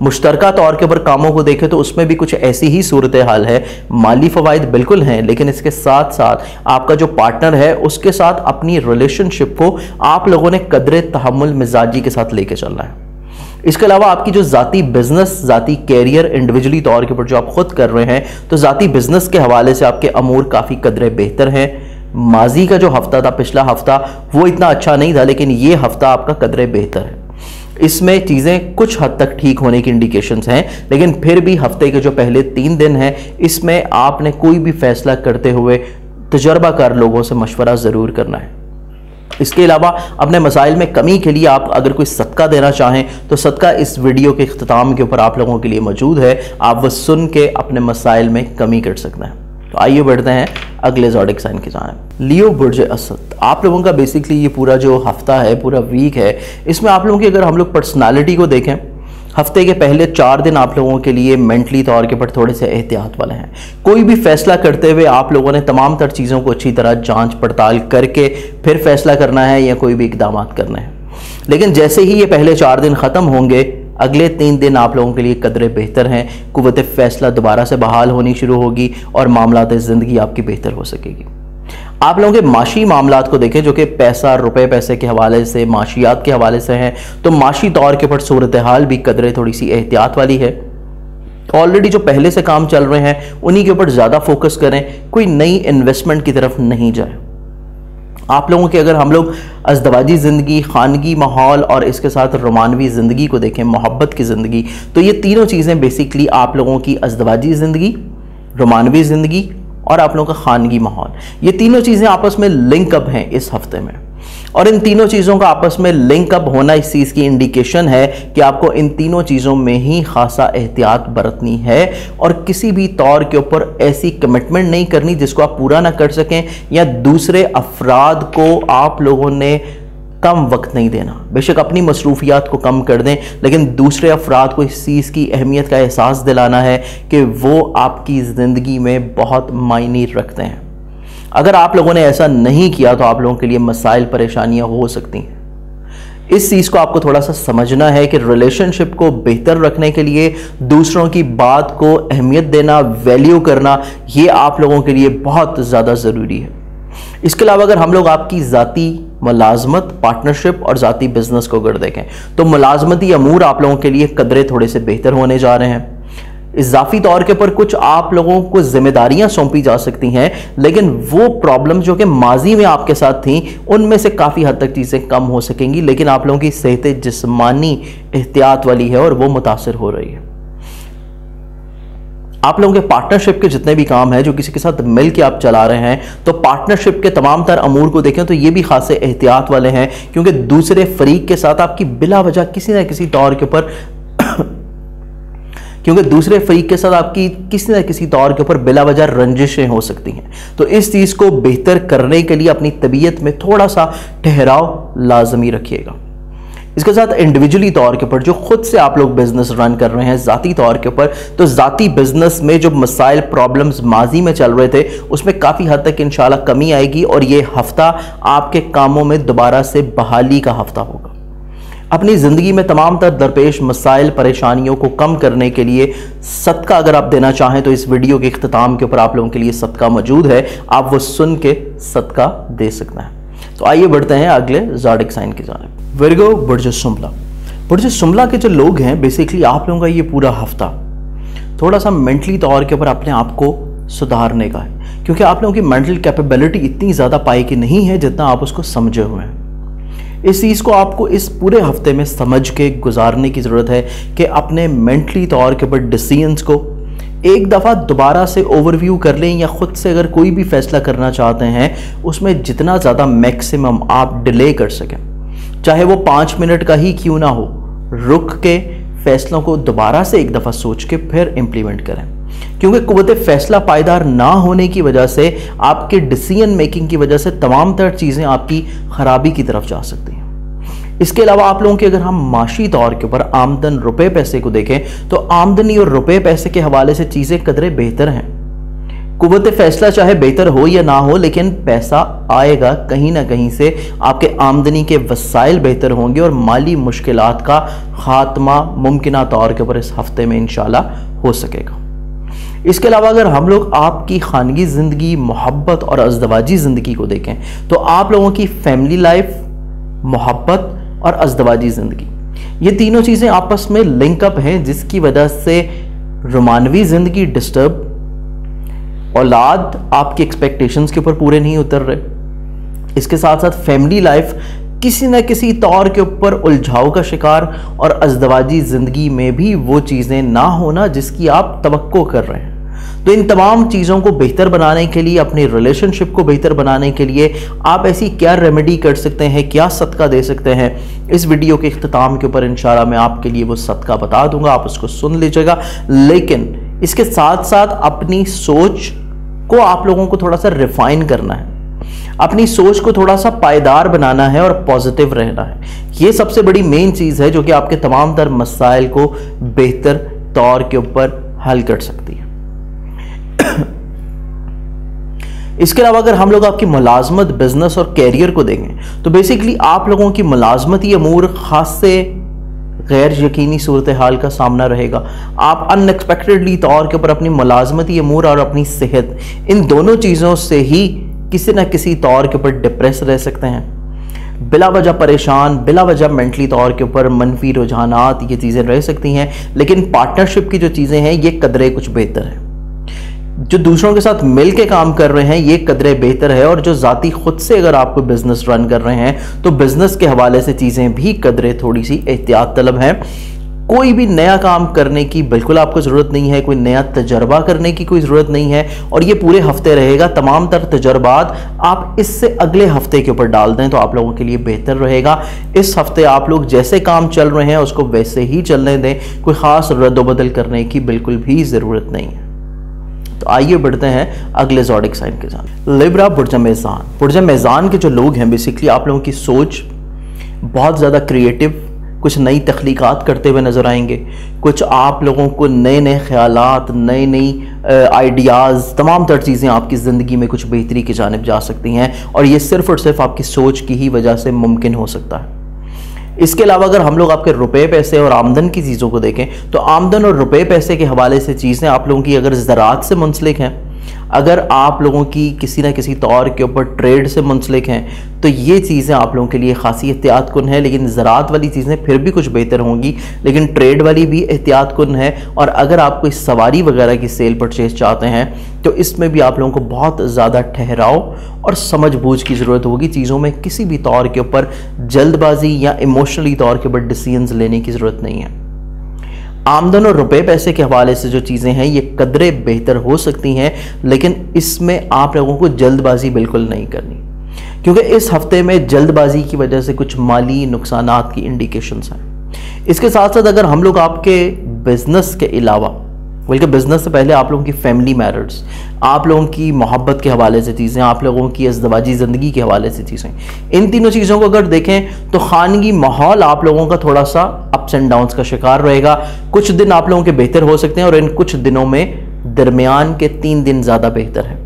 S1: مشترکہ طور کے اوپر کاموں کو دیکھیں تو اس میں بھی کچھ ایسی ہی صورتحال ہے. مالی فوائد بالکل ہیں, لیکن اس کے ساتھ ساتھ آپ کا جو پارٹنر ہے اس کے ساتھ اپنی ریلیشن شپ کو آپ لوگوں نے قدر تحمل مزاجی کے ساتھ لے کے چلنا ہے. اس کے علاوہ آپ کی جو ذاتی بزنس, ذاتی کیریئر انڈیویجولی طور کے اوپر جو آپ خود کر رہے ہیں تو ذاتی بزنس کے حوالے سے آپ کے امور کافی قدرے بہتر ہیں. ماضی کا جو ہفتہ تھا, پچھلا ہفتہ, وہ اتنا اچھا نہیں تھا, لیکن یہ ہفتہ آپ کا قدرے بہتر ہے. اس میں چیزیں کچھ حد تک ٹھیک ہونے کی انڈیکیشنز ہیں, لیکن پھر بھی ہفتے کے جو پہلے 3 دن ہیں اس میں آپ نے کوئی بھی فیصلہ کرتے ہوئے تجربہ کار لوگوں سے مشورہ ضرور کرنا ہے. اس کے علاوہ اپنے مسائل میں کمی کے لیے آپ اگر کوئی صدقہ دینا چاہیں تو صدقہ اس ویڈیو کے اختتام کے اوپر آپ لوگوں کے لیے موجود ہے. آپ وہ سن کے اپنے مسائل میں کمی کر سکتے ہیں. تو آئیے بڑھتے ہیں اگلے زوڈک سائن کی جانب. لیو برج اسد. آپ لوگوں کا بیسکلی یہ پورا جو ہفتہ ہے, پورا ویک ہے, اس میں آپ لوگوں کی اگر ہم لوگ پرسنالٹی کو دیکھیں ہفتے کے پہلے 4 دن آپ لوگوں کے لیے مینٹلی طور کے پر تھوڑے سے احتیاط والے ہیں. کوئی بھی فیصلہ کرتے ہوئے آپ لوگوں نے تمام تر چیزوں کو اچھی طرح جانچ پڑتال کر کے پھر فیصلہ کرنا ہے یا کوئی بھی اقدامات کرنے ہیں. لیکن جیسے ہی یہ پہلے 4 دن ختم ہوں گے اگلے 3 دن آپ لوگوں کے لیے قدرے بہتر ہیں. قوت فیصلہ دوبارہ سے بحال ہونی شروع ہوگی اور معاملات زندگی آپ کی بہتر ہو سکے گی. آپ لوگوں کے معاشی معاملات کو دیکھیں جو کہ پیسہ, روپے پیسے کے حوالے سے, معاشیات کے حوالے سے ہیں, تو معاشی طور کے پر صورتحال بھی قدرے تھوڑی سی احتیاط والی ہے. آلریڈی جو پہلے سے کام چل رہے ہیں انہی کے اوپر زیادہ فوکس کریں, کوئی نئی انویسٹمنٹ کی طرف نہیں جائیں. آپ لوگوں کے اگر ہم لوگ ازدواجی زندگی, خانگی ماحول اور اس کے ساتھ رومانوی زندگی کو دیکھیں, محبت کی زندگی, تو یہ تینوں چیزیں بیسکلی آپ لوگوں کی ازدواجی زندگی, رومانوی زندگی اور آپ لوگوں کا خانگی ماحول, یہ تینوں چیزیں آپس میں لنک اپ ہیں اس ہفتے میں. اور ان تینوں چیزوں کا آپس میں لنک اپ ہونا اس چیز کی انڈیکیشن ہے کہ آپ کو ان تینوں چیزوں میں ہی خاصا احتیاط برتنی ہے اور کسی بھی طور کے اوپر ایسی کمٹمنٹ نہیں کرنی جس کو آپ پورا نہ کر سکیں یا دوسرے افراد کو آپ لوگوں نے कम वक्त नहीं देना। बेशक अपनी मसरूफियात को कम कर दें, लेकिन दूसरे अफराद को इस चीज़ की अहमियत का एहसास दिलाना है कि वो आपकी ज़िंदगी में बहुत मायने रखते हैं। अगर आप लोगों ने ऐसा नहीं किया तो आप लोगों के लिए मसाइल परेशानियां हो सकती हैं। इस चीज़ को आपको थोड़ा सा समझना है कि रिलेशनशिप को बेहतर रखने के लिए दूसरों की बात को अहमियत देना, वैल्यू करना, ये आप लोगों के लिए बहुत ज़्यादा ज़रूरी है। इसके अलावा अगर हम लोग आपकी ज़ाती मुलाजमत, पार्टनरशिप और ज़ाती बिजनेस को अगर देखें तो मुलाजमती अमूर आप लोगों के लिए कदरे थोड़े से बेहतर होने जा रहे हैं। इजाफी तौर के ऊपर कुछ आप लोगों को जिम्मेदारियां सौंपी जा सकती हैं, लेकिन वो प्रॉब्लम जो कि माजी में आपके साथ थी उनमें से काफ़ी हद तक चीज़ें कम हो सकेंगी, लेकिन आप लोगों की सेहत जिस्मानी एहतियात वाली है और वो मुतासर हो रही है। आप लोगों के पार्टनरशिप के जितने भी काम हैं जो किसी के साथ मिल के आप चला रहे हैं, तो पार्टनरशिप के तमाम तर अमूर को देखें तो ये भी खासे एहतियात वाले हैं, क्योंकि दूसरे फरीक के साथ आपकी बिला वजह किसी न किसी तौर के ऊपर तौर के ऊपर बिला वजह रंजिशें हो सकती हैं। तो इस चीज़ को बेहतर करने के लिए अपनी तबीयत में थोड़ा सा ठहराव लाजमी रखिएगा। इसके साथ इंडिविजुअली तौर के ऊपर जो खुद से आप लोग बिजनेस रन कर रहे हैं ज़ाती तौर के ऊपर, तो ज़ाती बिजनेस में जो मसाइल प्रॉब्लम्स माजी में चल रहे थे उसमें काफ़ी हद तक इंशाल्लाह कमी आएगी और ये हफ्ता आपके कामों में दोबारा से बहाली का हफ्ता होगा। अपनी ज़िंदगी में तमाम तर दरपेश मसाइल परेशानियों को कम करने के लिए सदका अगर आप देना चाहें तो इस वीडियो के इख्तिताम के ऊपर आप लोगों के लिए सदका मौजूद है, आप वो सुन के सदका दे सकते हैं। तो आइए बढ़ते हैं अगले ज़ोडिक साइन की जानिब। विर्गो, बुर्ज शुमला। बुर्ज शुमला के जो लोग हैं बेसिकली आप लोगों का ये पूरा हफ्ता थोड़ा सा मेंटली तौर के ऊपर अपने आप को सुधारने का है, क्योंकि आप लोगों की मेंटल कैपेबिलिटी इतनी ज़्यादा पाई की नहीं है जितना आप उसको समझे हुए हैं। इस चीज़ को आपको इस पूरे हफ्ते में समझ के गुजारने की ज़रूरत है कि अपने मेंटली तौर के ऊपर डिसीजंस को एक दफ़ा दोबारा से ओवरव्यू कर लें, या ख़ुद से अगर कोई भी फ़ैसला करना चाहते हैं उसमें जितना ज़्यादा मैक्सिमम आप डिले कर सकें, चाहे वो 5 मिनट का ही क्यों ना हो, रुक के फ़ैसलों को दोबारा से एक दफ़ा सोच के फिर इम्प्लीमेंट करें, क्योंकि क़ुव्वत फ़ैसला पायदार ना होने की वजह से, आपके डिसीजन मेकिंग की वजह से तमाम तर चीज़ें आपकी ख़राबी की तरफ जा सकती हैं। इसके अलावा आप लोगों की अगर हम माशी तौर के ऊपर आमदन रुपए पैसे को देखें तो आमदनी और रुपए पैसे के हवाले से चीज़ें कदरे बेहतर हैं। क़ुव्वत फ़ैसला चाहे बेहतर हो या ना हो, लेकिन पैसा आएगा कहीं ना कहीं से, आपके आमदनी के वसाइल बेहतर होंगे और माली मुश्किलात का ख़ात्मा मुमकिना तौर के ऊपर इस हफ्ते में इंशाल्लाह हो सकेगा। इसके अलावा अगर हम लोग आपकी खानगी ज़िंदगी, मोहब्बत और अज़दवाजी ज़िंदगी को देखें तो आप लोगों की फैमिली लाइफ, मोहब्बत और अज़दवाजी ज़िंदगी, ये तीनों चीज़ें आपस में लिंकअप हैं, जिसकी वजह से रोमानवी ज़िंदगी डिस्टर्ब, औलाद आपकी एक्सपेक्टेशंस के ऊपर पूरे नहीं उतर रहे, इसके साथ साथ फैमिली लाइफ किसी न किसी तौर के ऊपर उलझाव का शिकार, और अज़दवाजी ज़िंदगी में भी वो चीज़ें ना होना जिसकी आप तवक्को कर रहे हैं। तो इन तमाम चीज़ों को बेहतर बनाने के लिए, अपनी रिलेशनशिप को बेहतर बनाने के लिए आप ऐसी क्या रेमेडी कर सकते हैं, क्या सदका दे सकते हैं, इस वीडियो के इख्तिताम के ऊपर इंशाल्लाह मैं आपके लिए वो सदका बता दूंगा, आप उसको सुन लीजिएगा। लेकिन इसके साथ साथ अपनी सोच को आप लोगों को थोड़ा सा रिफाइन करना है, अपनी सोच को थोड़ा सा पायदार बनाना है और पॉजिटिव रहना है। ये सबसे बड़ी मेन चीज़ है जो कि आपके तमाम तर मसाइल को बेहतर तौर के ऊपर हल कर सकती है। इसके अलावा अगर हम लोग आपकी मुलाजमत, बिजनेस और कैरियर को देखें तो बेसिकली आप लोगों की मुलाजमती अमूर खास से गैर यकीनी सूरत हाल का सामना रहेगा। आप अनएक्सपेक्टेडली तौर के ऊपर अपनी मुलाजमती अमूर और अपनी सेहत, इन दोनों चीज़ों से ही किसी न किसी तौर के ऊपर डिप्रेस रह सकते हैं, बिला वजह परेशान, बिला वजह मेंटली तौर के ऊपर मनफी रुझानात, ये चीज़ें रह सकती हैं। लेकिन पार्टनरशिप की जो चीज़ें हैं ये कदरे कुछ बेहतर है, जो दूसरों के साथ मिल के काम कर रहे हैं ये कदरे बेहतर है, और जो ज़ाती खुद से अगर आपको बिजनेस रन कर रहे हैं तो बिजनेस के हवाले से चीज़ें भी कदरे थोड़ी सी एहतियात तलब हैं। कोई भी नया काम करने की बिल्कुल आपको ज़रूरत नहीं है, कोई नया तजर्बा करने की कोई ज़रूरत नहीं है, और ये पूरे हफ्ते रहेगा। तमाम तर तजर्बात आप इससे अगले हफ्ते के ऊपर डाल दें तो आप लोगों के लिए बेहतर रहेगा। इस हफ्ते आप लोग जैसे काम चल रहे हैं उसको वैसे ही चलने दें, कोई ख़ास रद्दोबदल करने की बिल्कुल भी ज़रूरत नहीं है। तो आइए बढ़ते हैं अगले ज़ोडिक साइन के साथ। लिब्रा, बुर्ज मेज़ान। बुर्ज मेज़ान के जो लोग हैं बेसिकली आप लोगों की सोच بہت زیادہ کریٹیو، کچھ نئی تخلیقات کرتے ہوئے نظر آئیں گے، کچھ آپ لوگوں کو نئے نئے خیالات، نئی آئیڈیاز، تمام تر چیزیں آپ کی زندگی میں کچھ بہتری کی جانب جا سکتی ہیں، اور یہ صرف اور صرف آپ کی سوچ کی ہی وجہ سے ممکن ہو سکتا ہے۔ اس کے علاوہ اگر ہم لوگ آپ کے روپے پیسے اور آمدن کی چیزوں کو دیکھیں تو آمدن اور روپے پیسے کے حوالے سے چیزیں آپ لوگوں کی اگر زراعت سے منسلک ہیں، اگر آپ لوگوں کی کسی نہ کسی طور کے اوپر ٹریڈ سے منسلک ہیں، تو یہ چیزیں آپ لوگوں کے لیے خاصی احتیاط کن ہے۔ لیکن زراعت والی چیزیں پھر بھی کچھ بہتر ہوں گی، لیکن ٹریڈ والی بھی احتیاط کن ہے۔ اور اگر آپ کوئی سواری وغیرہ کی سیل پرچیز چاہتے ہیں تو اس میں بھی آپ لوگوں کو بہت زیادہ ٹھہراؤ اور سمجھ بوجھ کی ضرورت ہوگی۔ چیزوں میں کسی بھی طور کے اوپر جلد بازی یا ایموشنلی طور کے اوپر ڈیسیژنز لینے کی ضرورت نہیں ہے۔ آمدن اور روپے پیسے کے حوالے سے جو چیزیں ہیں یہ قدرے بہتر ہو سکتی ہیں، لیکن اس میں آپ لوگوں کو جلد بازی بالکل نہیں کرنی، کیونکہ اس ہفتے میں جلد بازی کی وجہ سے کچھ مالی نقصانات کی انڈیکیشنز ہیں۔ اس کے ساتھ ساتھ اگر ہم لوگ آپ کے بزنس کے علاوہ، بلکہ بزنس سے پہلے آپ لوگوں کی فیملی میٹرز، آپ لوگوں کی محبت کے حوالے سے چیزیں، آپ لوگوں کی ازدواجی زندگی کے حوالے سے چیزیں، ان تینوں چیزوں کو اگر دیکھیں تو خانگی ماحول آپ لوگوں کا تھوڑا سا اپس اینڈ ڈاؤنز کا شکار رہے گا۔ کچھ دن آپ لوگوں کے بہتر ہو سکتے ہیں اور ان کچھ دنوں میں درمیان کے 3 دن زیادہ بہتر ہیں۔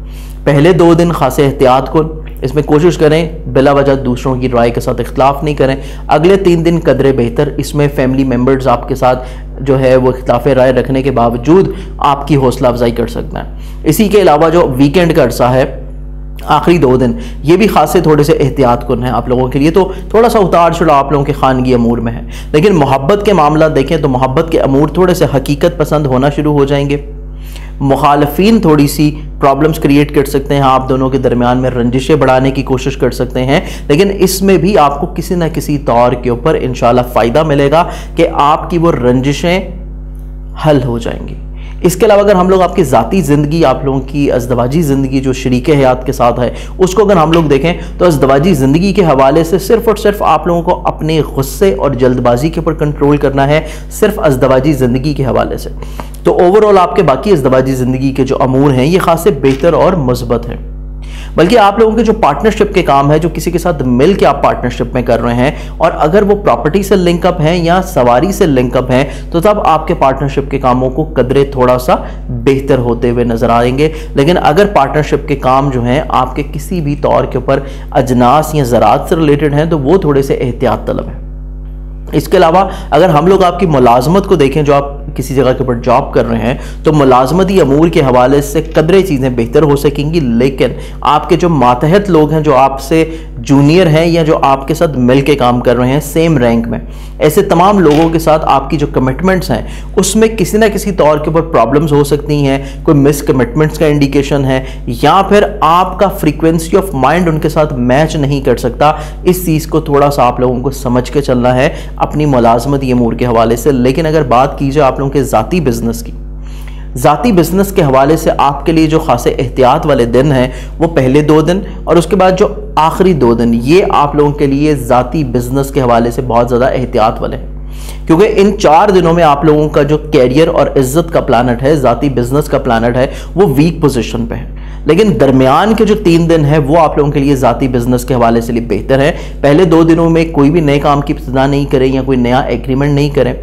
S1: پہلے 2 دن خاصے احتیاط کن، اس میں کوشش کریں بلا وجہ دوسروں کی رائے کے ساتھ اختلاف نہیں کریں۔ اگلے 3 دن قدرے بہتر، اس میں فیملی ممبرز آپ کے ساتھ جو ہے وہ اختلاف رائے رکھنے کے باوجود آپ کی حوصلہ افزائی کر سکتے ہیں۔ اسی کے علاوہ جو ویکینڈ کا عرصہ ہے، آخری 2 دن، یہ بھی خاصے تھوڑے سے احتیاط کن ہیں آپ لوگوں کے لیے، تو تھوڑا سا اتار چڑھاؤ آپ لوگوں کے خانگی امور میں ہے۔ لیکن محبت کے معاملات دیکھیں تو محبت کے امور تھوڑے سے حقیقت پسند ہونا شروع ہو جائیں گے۔ مخالفین تھوڑی سی پرابلمز کریٹ کر سکتے ہیں، آپ دونوں کے درمیان میں رنجشیں بڑھانے کی کوشش کر سکتے ہیں، لیکن اس میں بھی آپ کو کسی نہ کسی طور کے اوپر انشاءاللہ فائدہ ملے گا کہ آپ کی وہ رنجشیں حل ہو جائیں گی۔ اس کے علاوہ اگر ہم لوگ آپ کی ذاتی زندگی، آپ لوگوں کی ازدواجی زندگی جو شریک حیات کے ساتھ ہے، اس کو اگر ہم لوگ دیکھیں تو ازدواجی زندگی کے حوالے سے صرف اور صرف آپ لوگوں کو اپنے غصے اور جلد بازی کے اوپر کنٹرول کرنا ہے، صرف ازدواجی زندگی کے حوالے سے۔ تو اوورآل آپ کے باقی ازدواجی زندگی کے جو امور ہیں یہ خاصے بہتر اور مثبت ہیں۔ بلکہ آپ لوگوں کے جو پارٹنرشپ کے کام ہے، جو کسی کے ساتھ مل کے آپ پارٹنرشپ میں کر رہے ہیں، اور اگر وہ پراپرٹی سے لنک اپ ہیں یا سواری سے لنک اپ ہیں، تو تب آپ کے پارٹنرشپ کے کاموں کو قدرے تھوڑا سا بہتر ہوتے ہوئے نظر آئیں گے۔ لیکن اگر پارٹنرشپ کے کام جو ہیں آپ کے کسی بھی طور کے اوپر اجناس یا زراعت سے ریلیٹڈ ہیں تو وہ تھوڑے سے احتیاط طلب ہیں۔ اس کے علاوہ اگر ہم لوگ آپ کی ملازمت کو دیکھیں، جو آپ کسی جگہ کے اوپر جاب کر رہے ہیں، تو ملازمتی امور کے حوالے سے قدرے چیزیں بہتر ہو سکیں گی، لیکن آپ کے جو ماتحت لوگ ہیں، جو آپ سے جونیئر ہیں یا جو آپ کے ساتھ مل کے کام کر رہے ہیں سیم رینک میں، ایسے تمام لوگوں کے ساتھ آپ کی جو کمٹمنٹس ہیں اس میں کسی نہ کسی طور کے اوپر پرابلمز ہو سکتی ہیں، کوئی مس کمٹمنٹس کا انڈیکیشن ہے، یا پھر آپ کا فریکوینسی آف مائنڈ ان کے ساتھ میچ نہیں کر سکتا۔ اس چیز کو تھوڑا سا آپ لوگوں کو سمجھ کے چلنا ہے اپنی ملازمتی امور کے حوالے سے۔ لیکن اگر بات کی جائے آپ لوگوں کے ذاتی بزنس کی، ذاتی بزنس کے حوالے سے آپ کے لیے جو خاصے احتیاط والے دن ہیں وہ پہلے 2 دن اور اس کے بعد جو آخری 2 دن، یہ آپ لوگوں کے لیے ذاتی بزنس کے حوالے سے بہت زیادہ احتیاط والے ہیں، کیونکہ ان 4 دنوں میں آپ لوگوں کا جو کیریئر اور عزت کا پلانٹ ہے، ذاتی بزنس کا پلانٹ ہے، وہ ویک پوزیشن پہ ہے۔ لیکن درمیان کے جو 3 دن ہیں وہ آپ لوگوں کے لیے ذاتی بزنس کے حوالے سے بہتر ہے۔ پہلے 2 دنوں میں کوئی بھی نئے کام کی ابتدا نہیں کریں یا کوئی نیا ایگریمنٹ نہیں کریں۔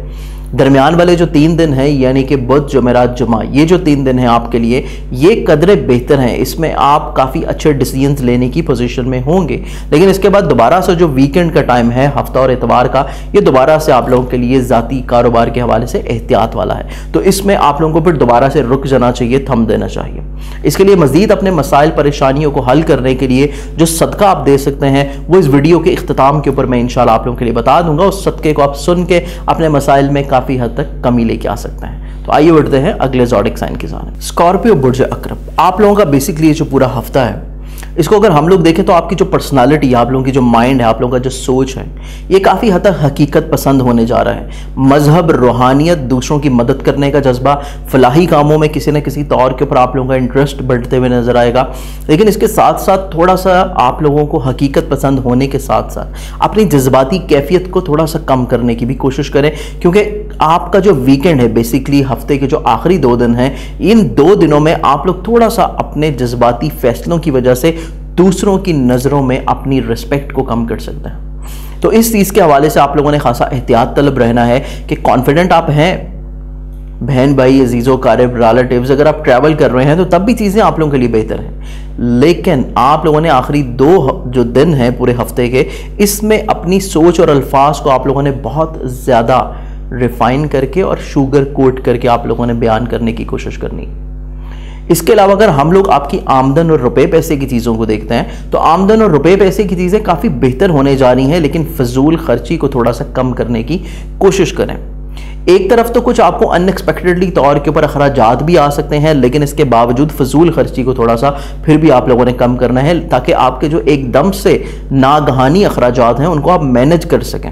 S1: درمیان والے جو 3 دن ہیں یعنی کہ بدھ، جمعرات، جمعہ، یہ جو 3 دن ہیں آپ کے لیے یہ قدرے بہتر ہیں، اس میں آپ کافی اچھے ڈیسیژنز لینے کی پوزیشن میں ہوں گے۔ لیکن اس کے بعد دوبارہ سے جو ویکینڈ کا ٹائم ہے، ہفتہ اور اتوار کا، یہ دوبارہ سے آپ لوگوں کے لیے ذاتی کاروبار کے حوالے سے احتیاط والا ہے، تو اس میں آپ لوگوں کو پھر دوبارہ سے رک جانا چاہیے، تھم دینا چاہیے۔ اس کے لیے مزید اپنے مسائل پریشانیوں کو حل کرنے کے لیے جو صدقہ آپ دے سکتے ہیں وہ اس ویڈیو کے اختتام کے اوپر میں انشاءاللہ آپ لوگوں کے لیے بتا دوں گا۔ اس صدقے کو آپ سن کے اپنے مسائل میں کافی حد تک کمی لے کے آ سکتے ہیں۔ تو آئیے بڑھتے ہیں اگلے زوڈک سائن کی جانب۔ اسکارپیو برج اقرب، آپ لوگوں کا بیسکلی یہ جو پورا ہفتہ ہے اس کو اگر ہم لوگ دیکھیں تو آپ کی جو پرسنالٹی ہے، آپ لوگوں کی جو مائنڈ ہے، آپ لوگوں کا جو سوچ ہے، یہ کافی حد تک حقیقت پسند ہونے جا رہا ہے۔ مذہب، روحانیت، دوسروں کی مدد کرنے کا جذبہ، فلاحی کاموں میں کسی نہ کسی طور کے اوپر آپ لوگوں کا انٹرسٹ بڑھتے ہوئے نظر آئے گا۔ لیکن اس کے ساتھ ساتھ تھوڑا سا آپ لوگوں کو حقیقت پسند ہونے کے ساتھ ساتھ اپنی جذباتی کیفیت کو تھوڑا سا کم کرنے کی بھی کوشش کریں، کیونکہ آپ کا جو ویکینڈ ہے، بیسکلی ہفتے کے جو آخری 2 دن ہیں، ان 2 دنوں میں آپ لوگ تھوڑا سا اپنے جذباتی فیصلوں کی وجہ سے دوسروں کی نظروں میں اپنی رسپیکٹ کو کم کر سکتے ہیں۔ तो इस चीज़ के हवाले से आप लोगों ने खासा एहतियात तलब रहना है कि कॉन्फिडेंट आप हैं, बहन भाई अजीज़ों क़रीब रिलेटिव्स अगर आप ट्रैवल कर रहे हैं तो तब भी चीज़ें आप लोगों के लिए बेहतर हैं। लेकिन आप लोगों ने आखिरी 2 जो दिन हैं पूरे हफ्ते के, इसमें अपनी सोच और अल्फाज को आप लोगों ने बहुत ज़्यादा रिफाइन करके और शुगर कोट करके आप लोगों ने बयान करने की कोशिश करनी। इसके अलावा अगर हम लोग आपकी आमदन और रुपए पैसे की चीज़ों को देखते हैं तो आमदन और रुपए पैसे की चीज़ें काफ़ी बेहतर होने जा रही हैं, लेकिन फजूल खर्ची को थोड़ा सा कम करने की कोशिश करें। एक तरफ तो कुछ आपको अनएक्सपेक्टेडली तौर के ऊपर अखराजात भी आ सकते हैं, लेकिन इसके बावजूद फजूल खर्ची को थोड़ा सा फिर भी आप लोगों ने कम करना है, ताकि आपके जो एकदम से नागहानी अखराजात हैं उनको आप मैनेज कर सकें।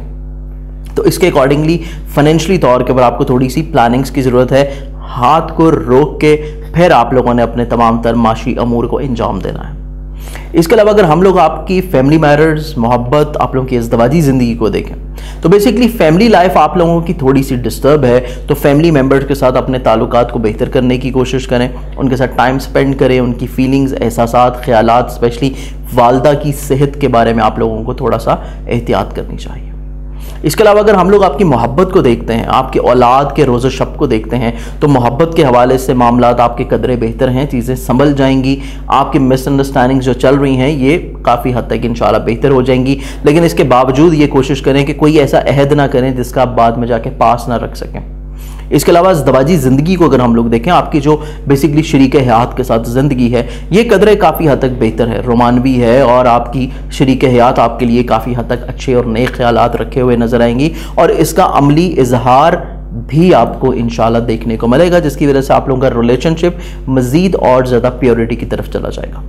S1: तो इसके अकॉर्डिंगली फाइनेंशियली तौर के ऊपर आपको थोड़ी सी प्लानिंग्स की ज़रूरत है। हाथ को रोक के फिर आप लोगों ने अपने तमाम तर माशी अमूर को अंजाम देना है। इसके अलावा अगर हम लोग आपकी फैमिली मैटर्स, मोहब्बत, आप लोगों की इज़्दवाजी ज़िंदगी को देखें तो बेसिकली फैमिली लाइफ आप लोगों की थोड़ी सी डिस्टर्ब है, तो फैमिली मेम्बर्स के साथ अपने ताल्लुकात को बेहतर करने की कोशिश करें, उनके साथ टाइम स्पेंड करें, उनकी फीलिंग्स, एहसासात, ख्यालात, स्पेशली वालदा की सेहत के बारे में आप लोगों को थोड़ा सा एहतियात करनी चाहिए। इसके अलावा अगर हम लोग आपकी मोहब्बत को देखते हैं, आपके औलाद के रोज़ शब को देखते हैं, तो मोहब्बत के हवाले से मामलात आपके कदरे बेहतर हैं, चीज़ें संभल जाएंगी, आपकी मिसअंडरस्टैंडिंग्स जो चल रही हैं ये काफ़ी हद तक इंशाल्लाह बेहतर हो जाएंगी। लेकिन इसके बावजूद ये कोशिश करें कि कोई ऐसा अहद ना करें जिसका आप बाद में जाके पास ना रख सकें। इसके अलावा इज़्दवाजी ज़िंदगी को अगर हम लोग देखें, आपकी जो बेसिकली शरीक हयात के साथ ज़िंदगी है ये कदरे काफ़ी हद तक बेहतर है, रोमानवी है, और आपकी शरीक हयात आपके लिए काफ़ी हद तक अच्छे और नए ख्यालात रखे हुए नज़र आएंगी, और इसका अमली इजहार भी आपको इंशाल्लाह देखने को मिलेगा, जिसकी वजह से आप लोगों का रिलेशनशिप मज़ीद और ज़्यादा प्योरिटी की तरफ चला जाएगा।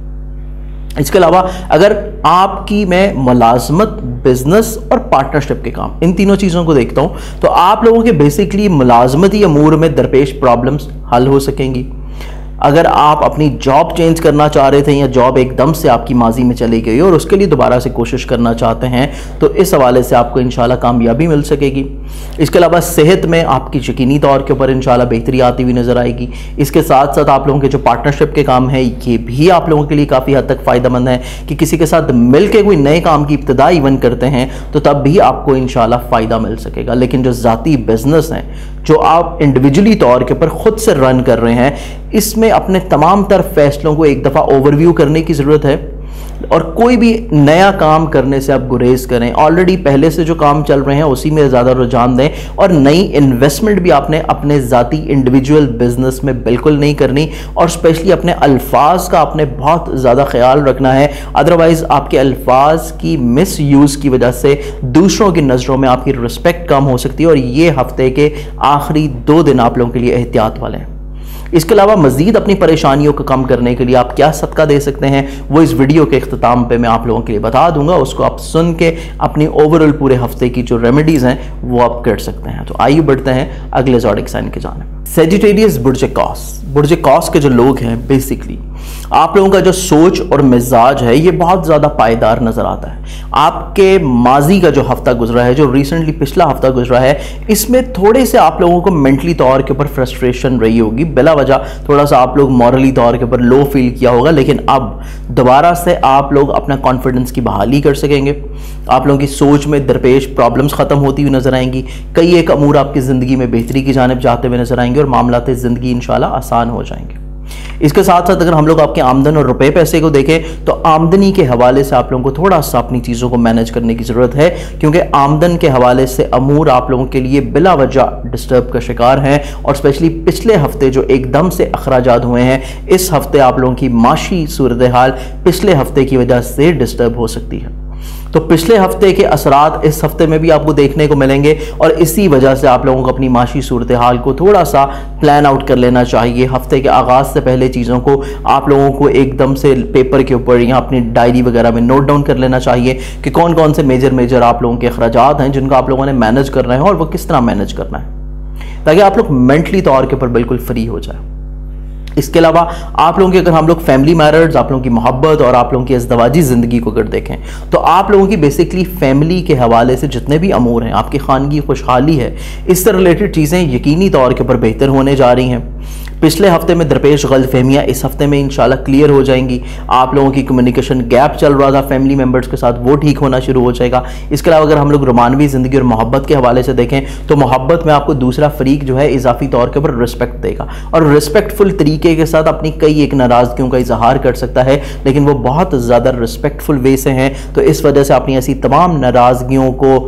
S1: इसके अलावा अगर आपकी मैं मुलाजमत, बिजनेस और पार्टनरशिप के काम, इन तीनों चीज़ों को देखता हूँ तो आप लोगों के बेसिकली मुलाजमती अमूर में दरपेश प्रॉब्लम्स हल हो सकेंगी। अगर आप अपनी जॉब चेंज करना चाह रहे थे या जॉब एकदम से आपकी माजी में चली गई और उसके लिए दोबारा से कोशिश करना चाहते हैं तो इस हवाले से आपको इंशाल्लाह कामयाबी मिल सकेगी। इसके अलावा सेहत में आपकी यकीनी तौर के ऊपर इंशाल्लाह बेहतरी आती हुई नज़र आएगी। इसके साथ साथ आप लोगों के जो पार्टनरशिप के काम है ये भी आप लोगों के लिए काफ़ी हद तक फ़ायदेमंद है कि किसी के साथ मिल के कोई नए काम की इब्तिदा इवन करते हैं तो तब भी आपको इंशाल्लाह फ़ायदा मिल सकेगा। लेकिन जो ज़ाती बिजनेस हैं, जो आप इंडिविजुअली तौर के ऊपर ख़ुद से रन कर रहे हैं, इसमें अपने तमाम तर फैसलों को एक दफ़ा ओवरव्यू करने की ज़रूरत है, और कोई भी नया काम करने से आप गुरेज करें। ऑलरेडी पहले से जो काम चल रहे हैं उसी में ज़्यादा रुझान दें, और नई इन्वेस्टमेंट भी आपने अपने ज़ाती इंडिविजुअल बिजनेस में बिल्कुल नहीं करनी, और स्पेशली अपने अल्फाज का आपने बहुत ज़्यादा ख्याल रखना है। अदरवाइज़ आपके अल्फाज की मिस यूज़ की वजह से दूसरों की नज़रों में आपकी रिस्पेक्ट कम हो सकती है, और ये हफ्ते के आखिरी 2 दिन आप लोगों के लिए एहतियात वाले हैं। इसके अलावा मज़ीद अपनी परेशानियों को कम करने के लिए आप क्या सदका दे सकते हैं वो इस वीडियो के इख्तिताम पे मैं आप लोगों के लिए बता दूंगा। उसको आप सुन के अपनी ओवरऑल पूरे हफ्ते की जो रेमेडीज़ हैं वो आप कर सकते हैं। तो आइए बढ़ते हैं अगले ज़ोडिक साइन की जानिब। सेजिटेरियस बुर्ज कौस के जो लोग हैं, बेसिकली आप लोगों का जो सोच और मिजाज है ये बहुत ज़्यादा पायदार नज़र आता है। आपके माजी का जो हफ्ता गुजरा है, जो रिसेंटली पिछला हफ्ता गुजरा है, इसमें थोड़े से आप लोगों को मेंटली तौर के ऊपर फ्रस्ट्रेशन रही होगी, बिला वजह थोड़ा सा आप लोग मॉरली तौर के ऊपर लो फील किया होगा। लेकिन अब दोबारा से आप लोग अपना कॉन्फिडेंस की बहाली कर सकेंगे। आप लोगों की सोच में दरपेश प्रॉब्लम्स ख़त्म होती हुई नज़र आएंगी। कई एक अमूर आपकी ज़िंदगी में बेहतरी की जानिब जाते हुए नज़र आएंगे और मामलात ज़िंदगी इंशाल्लाह आसान हो जाएंगे। इसके साथ साथ अगर हम लोग आपके आमदन और रुपए पैसे को देखें तो आमदनी के हवाले से आप लोगों को थोड़ा सा अपनी चीज़ों को मैनेज करने की ज़रूरत है, क्योंकि आमदन के हवाले से अमूर आप लोगों के लिए बिला वजह डिस्टर्ब का शिकार हैं, और स्पेशली पिछले हफ्ते जो एकदम से अखराजात हुए हैं, इस हफ्ते आप लोगों की माशी सूरत हाल पिछले हफ्ते की वजह से डिस्टर्ब हो सकती है। तो पिछले हफ्ते के असरात इस हफ्ते में भी आपको देखने को मिलेंगे, और इसी वजह से आप लोगों को अपनी माशी सूरत हाल को थोड़ा सा प्लान आउट कर लेना चाहिए। हफ्ते के आगाज़ से पहले चीज़ों को आप लोगों को एकदम से पेपर के ऊपर या अपनी डायरी वगैरह में नोट डाउन कर लेना चाहिए कि कौन कौन से मेजर आप लोगों के अखराजात हैं जिनको आप लोगों ने मैनेज करना है और वो किस तरह मैनेज करना है, ताकि आप लोग मेंटली तौर के ऊपर बिल्कुल फ्री हो जाए। इसके अलावा आप लोगों की अगर हम लोग फैमिली मैटर्स, आप लोगों की मोहब्बत और आप लोगों की इज़्दवाजी ज़िंदगी को अगर देखें तो आप लोगों की बेसिकली फैमिली के हवाले से जितने भी अमूर हैं, आपकी खानगी खुशहाली है, इससे रिलेटेड चीज़ें यकीनी तौर के ऊपर बेहतर होने जा रही हैं। पिछले हफ्ते में दरपेश गलतफहमियाँ इस हफ्ते में इंशाल्लाह क्लियर हो जाएंगी। आप लोगों की कम्युनिकेशन गैप चल रहा था फैमिली मेम्बर्स के साथ, वो ठीक होना शुरू हो जाएगा। इसके अलावा अगर हम लोग रोमानवी ज़िंदगी और मोहब्बत के हवाले से देखें तो मोहब्बत में आपको दूसरा फरीक जो है इजाफी तौर के ऊपर रिस्पेक्ट देगा और रिस्पेक्टफुल तरीके के साथ अपनी कई एक नाराज़गियों का इजहार कर सकता है, लेकिन वो बहुत ज़्यादा रिस्पेक्टफुल वे से हैं। तो इस वजह से अपनी ऐसी तमाम नाराज़गियों को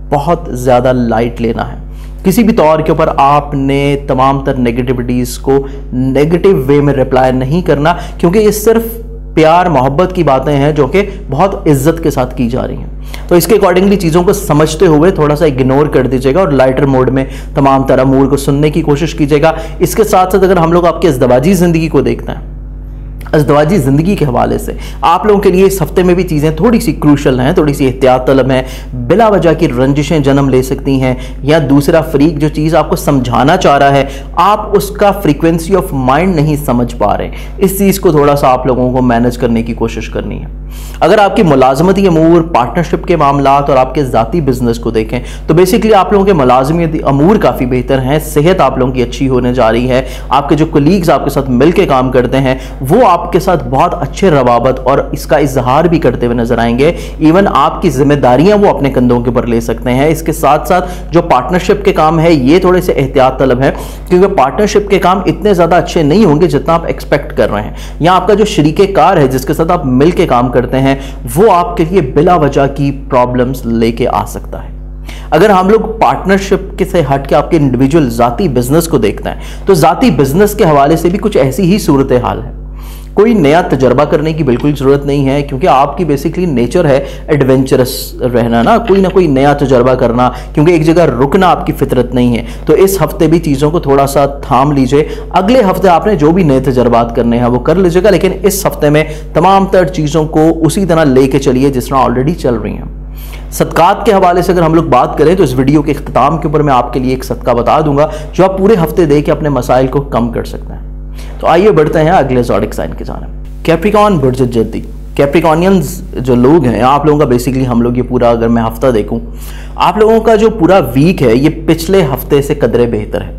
S1: बहुत ज़्यादा लाइट लेना है। किसी भी तौर के ऊपर आपने तमाम तर नेगेटिविटीज़ को नेगेटिव वे में रिप्लाई नहीं करना, क्योंकि ये सिर्फ प्यार मोहब्बत की बातें हैं जो कि बहुत इज्जत के साथ की जा रही हैं। तो इसके अकॉर्डिंगली चीज़ों को समझते हुए थोड़ा सा इग्नोर कर दीजिएगा और लाइटर मोड में तमाम तरह अमूर को सुनने की कोशिश कीजिएगा। इसके साथ साथ अगर हम लोग आपकी अज़दवाजी ज़िंदगी को देखते हैं, अज़दवाजी ज़िंदगी के हवाले से आप लोगों के लिए इस हफ्ते में भी चीज़ें थोड़ी सी क्रूशल हैं, थोड़ी सी एहतियात तलब हैं। बिला वजह की रंजिशें जन्म ले सकती हैं या दूसरा फरीक जो चीज़ आपको समझाना चाह रहा है आप उसका फ्रीक्वेंसी ऑफ माइंड नहीं समझ पा रहे। इस चीज़ को थोड़ा सा आप लोगों को मैनेज करने की कोशिश करनी है। अगर आपकी मुलाजमती अमूर, पार्टनरशिप के मामलात और आपके ज़ाती बिजनेस को देखें तो बेसिकली आप लोगों के मुलाजमती अमूर काफ़ी बेहतर हैं। सेहत आप लोगों की अच्छी होने जा रही है। आपके जो कलीग्स आपके साथ मिल के काम करते हैं वो आपके साथ बहुत अच्छे रवाबत और इसका इजहार भी करते हुए नजर आएंगे। इवन आपकी जिम्मेदारियां वो अपने कंधों के ऊपर ले सकते हैं। इसके साथ साथ जो पार्टनरशिप के काम है ये थोड़े से एहतियात तलब है, क्योंकि पार्टनरशिप के काम इतने ज़्यादा अच्छे नहीं होंगे जितना आप एक्सपेक्ट कर रहे हैं। या आपका जो शरीके कार है जिसके साथ आप मिल के काम करते हैं वो आपके लिए बिला वजह की प्रॉब्लम्स लेके आ सकता है। अगर हम लोग पार्टनरशिप के से हट के आपके इंडिविजुअल ज़ाती बिजनेस को देखते हैं तो ज़ाती बिजनेस के हवाले से भी कुछ ऐसी ही सूरत हाल है। कोई नया तजर्बा करने की बिल्कुल ज़रूरत नहीं है, क्योंकि आपकी बेसिकली नेचर है एडवेंचरस रहना, ना कोई नया तजर्बा करना, क्योंकि एक जगह रुकना आपकी फितरत नहीं है। तो इस हफ्ते भी चीज़ों को थोड़ा सा थाम लीजिए। अगले हफ्ते आपने जो भी नए तजर्बात करने हैं वो कर लीजिएगा, लेकिन इस हफ्ते में तमाम तर चीज़ों को उसी तरह लेके चलिए जिस तरह ऑलरेडी चल रही हैं। सदकात के हवाले से अगर हम लोग बात करें तो इस वीडियो के इख्तिताम के ऊपर मैं आपके लिए एक सदका बता दूंगा जो आप पूरे हफ्ते दे के अपने मसाइल को कम कर सकते हैं। तो आइए बढ़ते हैं अगले ज़ोडिक साइन की जानिब। कैप्रिकॉन बुर्ज जद्दी। कैप्रिकॉनियंस जो लोग हैं आप लोगों का बेसिकली हम लोग ये पूरा अगर मैं हफ्ता देखूं आप लोगों का जो पूरा वीक है ये पिछले हफ्ते से कदरे बेहतर है।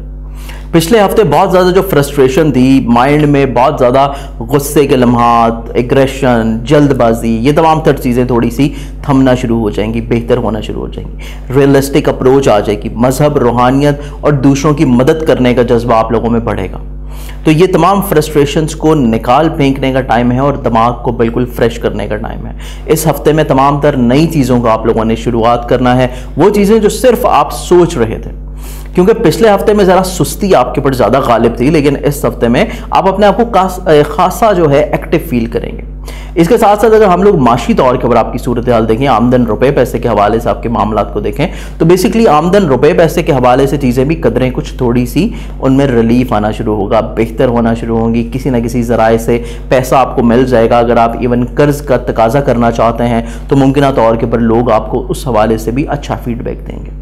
S1: पिछले हफ्ते बहुत ज़्यादा जो फ्रस्ट्रेशन थी, माइंड में बहुत ज़्यादा गुस्से के लम्हात, एग्रेशन, जल्दबाजी, ये तमाम तर चीज़ें थोड़ी सी थमना शुरू हो जाएंगी, बेहतर होना शुरू हो जाएंगी। रियलिस्टिक अप्रोच आ जाएगी, मजहब, रूहानियत और दूसरों की मदद करने का जज्बा आप लोगों में बढ़ेगा। तो ये तमाम फ्रस्ट्रेशंस को निकाल फेंकने का टाइम है और दिमाग को बिल्कुल फ्रेश करने का टाइम है। इस हफ्ते में तमाम तर नई चीज़ों का आप लोगों ने शुरुआत करना है, वो चीज़ें जो सिर्फ आप सोच रहे थे, क्योंकि पिछले हफ्ते में ज़रा सुस्ती आपके ऊपर ज़्यादा गालिब थी, लेकिन इस हफ्ते में आप अपने आप को खासा जो है एक्टिव फील करेंगे। इसके साथ साथ अगर हम लोग माशी तौर के ऊपर आपकी सूरत हाल देखें, आमदन रुपए पैसे के हवाले से आपके मामलात को देखें तो बेसिकली आमदन रुपए पैसे के हवाले से चीज़ें भी कदरें कुछ थोड़ी सी उनमें रिलीफ आना शुरू होगा, बेहतर होना शुरू होंगी। किसी न किसी ज़राए से पैसा आपको मिल जाएगा। अगर आप इवन कर्ज का तकाजा करना चाहते हैं तो मुमकिन तौर के ऊपर लोग आपको उस हवाले से भी अच्छा फीडबैक देंगे।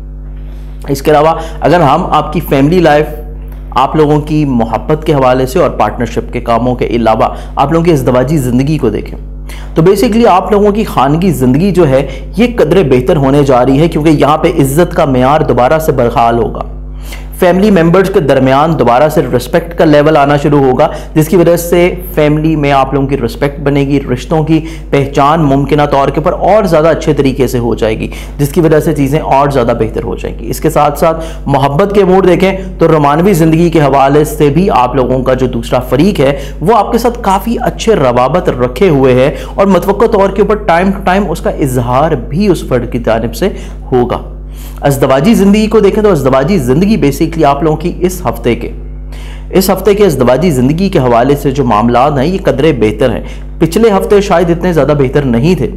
S1: इसके अलावा अगर हम आपकी फैमिली लाइफ, आप लोगों की मोहब्बत के हवाले से और पार्टनरशिप के कामों के अलावा आप लोगों की इज़दवाजी ज़िंदगी को देखें तो बेसिकली आप लोगों की खानगी ज़िंदगी जो है ये कदरे बेहतर होने जा रही है, क्योंकि यहाँ पे इज़्ज़त का मेयार दोबारा से बहाल होगा। फैमिली मेंबर्स के दरमियान दोबारा से रिस्पेक्ट का लेवल आना शुरू होगा, जिसकी वजह से फैमिली में आप लोगों की रिस्पेक्ट बनेगी, रिश्तों की पहचान मुमकिन तौर के ऊपर और ज़्यादा अच्छे तरीके से हो जाएगी, जिसकी वजह से चीज़ें और ज़्यादा बेहतर हो जाएंगी। इसके साथ साथ मोहब्बत के मोड़ देखें तो रोमानवी ज़िंदगी के हवाले से भी आप लोगों का जो दूसरा फरीक है वो आपके साथ काफ़ी अच्छे रवाबत रखे हुए है और मतवक्का तौर के ऊपर टाइम टू टाइम उसका इजहार भी उस फर्द की जानिब से होगा। अज़दवाजी ज़िंदगी को देखें तो अज़दवाजी ज़िंदगी बेसिकली आप लोगों की इस हफ्ते के अज़दवाजी ज़िंदगी के हवाले से जो मामलात हैं ये कदरे बेहतर हैं। पिछले हफ्ते शायद इतने ज़्यादा बेहतर नहीं थे,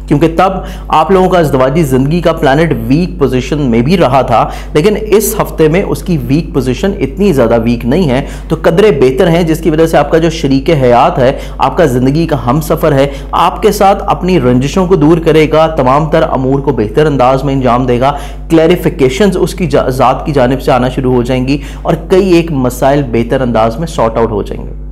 S1: क्योंकि तब आप लोगों का अज़दवाजी ज़िंदगी का प्लैनेट वीक पोजीशन में भी रहा था, लेकिन इस हफ्ते में उसकी वीक पोजीशन इतनी ज़्यादा वीक नहीं है, तो कदरे बेहतर हैं, जिसकी वजह से आपका जो शरीक हयात है, आपका ज़िंदगी का हम सफ़र है, आपके साथ अपनी रंजिशों को दूर करेगा, तमाम तर अमूर को बेहतर अंदाज में अंजाम देगा, क्लैरिफिकेशंस उसकी ज़ात की जानिब से आना शुरू हो जाएंगी और कई एक मसाइल बेहतर अंदाज में सॉर्ट आउट हो जाएंगे।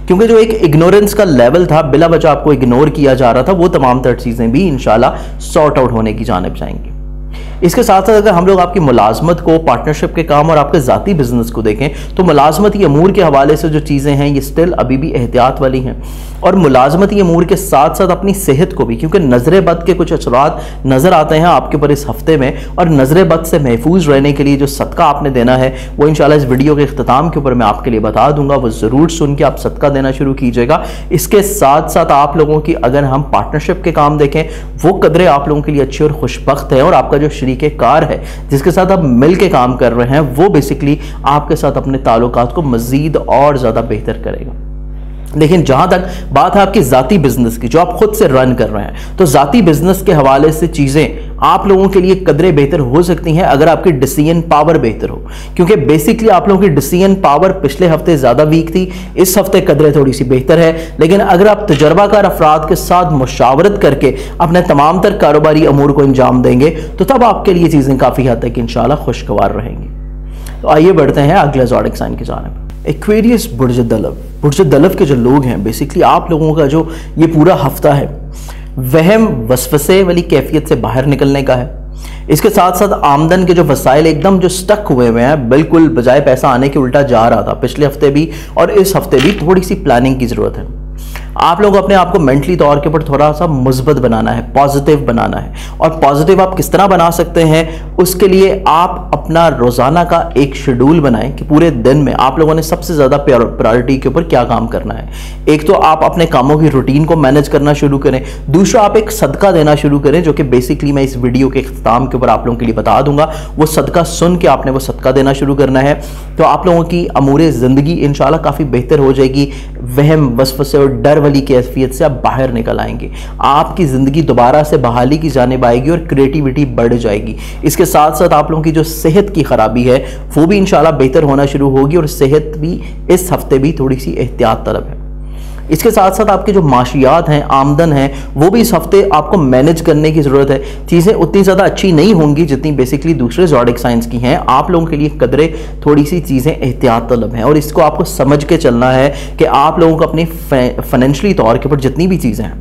S1: क्योंकि जो एक इग्नोरेंस का लेवल था, बिला वजह आपको इग्नोर किया जा रहा था, वो तमाम तर चीज़ें भी इंशाल्लाह सॉर्ट आउट होने की जानिब जाएंगी। इसके साथ साथ अगर हम लोग आपकी मुलाजमत को, पार्टनरशिप के काम और आपके ज़ाती बिजनेस को देखें तो मुलाजमती अमूर के हवाले से जो चीज़ें हैं ये स्टिल अभी भी एहतियात वाली हैं। और मुलाजमती अमूर के साथ साथ अपनी सेहत को भी, क्योंकि नज़र बद के कुछ असरात नज़र आते हैं आपके ऊपर इस हफ्ते में, और नज़र बद से महफूज रहने के लिए जो सदका आपने देना है वो इंशाल्लाह इस वीडियो के इख्तिताम के ऊपर मैं आपके लिए बता दूंगा, वो ज़रूर सुन के आप सदका देना शुरू कीजिएगा। इसके साथ साथ आप लोगों की अगर हम पार्टनरशिप के काम देखें वो कदरें आप लोगों के लिए अच्छी और खुशबख्त है, और आपका जो शरीके कार है जिसके साथ आप मिल के काम कर रहे हैं वो बेसिकली आपके साथ अपने ताल्लुकात को मज़ीद और ज़्यादा बेहतर करेगा। लेकिन जहां तक बात है आपकी ज़ाती बिजनेस की, जो आप खुद से रन कर रहे हैं, तो ज़ाती बिजनेस के हवाले से चीज़ें आप लोगों के लिए कदरें बेहतर हो सकती हैं अगर आपकी डिसीजन पावर बेहतर हो, क्योंकि बेसिकली आप लोगों की डिसीजन पावर पिछले हफ्ते ज़्यादा वीक थी, इस हफ्ते कदरें थोड़ी सी बेहतर है। लेकिन अगर आप तजर्बाकार अफराद के साथ मुशावरत करके अपने तमाम तर कारोबारी अमूर को अंजाम देंगे तो तब आपके लिए चीज़ें काफ़ी हद तक इंशाल्लाह खुशगवार रहेंगी। तो आइए बढ़ते हैं अगले ज़ोडिक साइन की जानिब। एक्वेरियस बुर्ज दलव के जो लोग हैं, बेसिकली आप लोगों का जो ये पूरा हफ्ता है वहम वसवसे वाली कैफियत से बाहर निकलने का है। इसके साथ साथ आमदन के जो वसाइल एकदम जो स्टक हुए हैं, बिल्कुल बजाय पैसा आने के उल्टा जा रहा था पिछले हफ्ते भी और इस हफ्ते भी, थोड़ी सी प्लानिंग की ज़रूरत है। आप लोग अपने आप को मेंटली तौर के ऊपर थोड़ा सा मुस्बत बनाना है, पॉजिटिव बनाना है। और पॉजिटिव आप किस तरह बना सकते हैं, उसके लिए आप अपना रोज़ाना का एक शेड्यूल बनाएं कि पूरे दिन में आप लोगों ने सबसे ज़्यादा प्रायोरिटी के ऊपर क्या काम करना है। एक तो आप अपने कामों की रूटीन को मैनेज करना शुरू करें, दूसरा आप एक सदका देना शुरू करें, जो कि बेसिकली मैं इस वीडियो के इख्तिताम के ऊपर आप लोगों के लिए बता दूंगा। वो सदका सुन के आपने वो सदका देना शुरू करना है, तो आप लोगों की अमूरे ज़िंदगी इंशाल्लाह काफ़ी बेहतर हो जाएगी। वहम वसवसे और डर वाली कैफियत से आप बाहर निकल आएंगे, आपकी ज़िंदगी दोबारा से बहाली की जानिब आएगी और क्रिएटिविटी बढ़ जाएगी। इसके साथ साथ आप लोगों की जो सेहत की ख़राबी है वो भी इंशाल्लाह बेहतर होना शुरू होगी, और सेहत भी इस हफ्ते भी थोड़ी सी एहतियात तलब है। इसके साथ साथ आपके जो माशियात हैं, आमदन है, वो भी इस हफ्ते आपको मैनेज करने की ज़रूरत है। चीज़ें उतनी ज़्यादा अच्छी नहीं होंगी जितनी बेसिकली दूसरे ज़ोडिक साइंस की हैं। आप लोगों के लिए कदरे थोड़ी सी चीज़ें एहतियात तलब हैं, और इसको आपको समझ के चलना है कि आप लोगों को अपनी फाइनेंशियली तौर के ऊपर जितनी भी चीज़ें हैं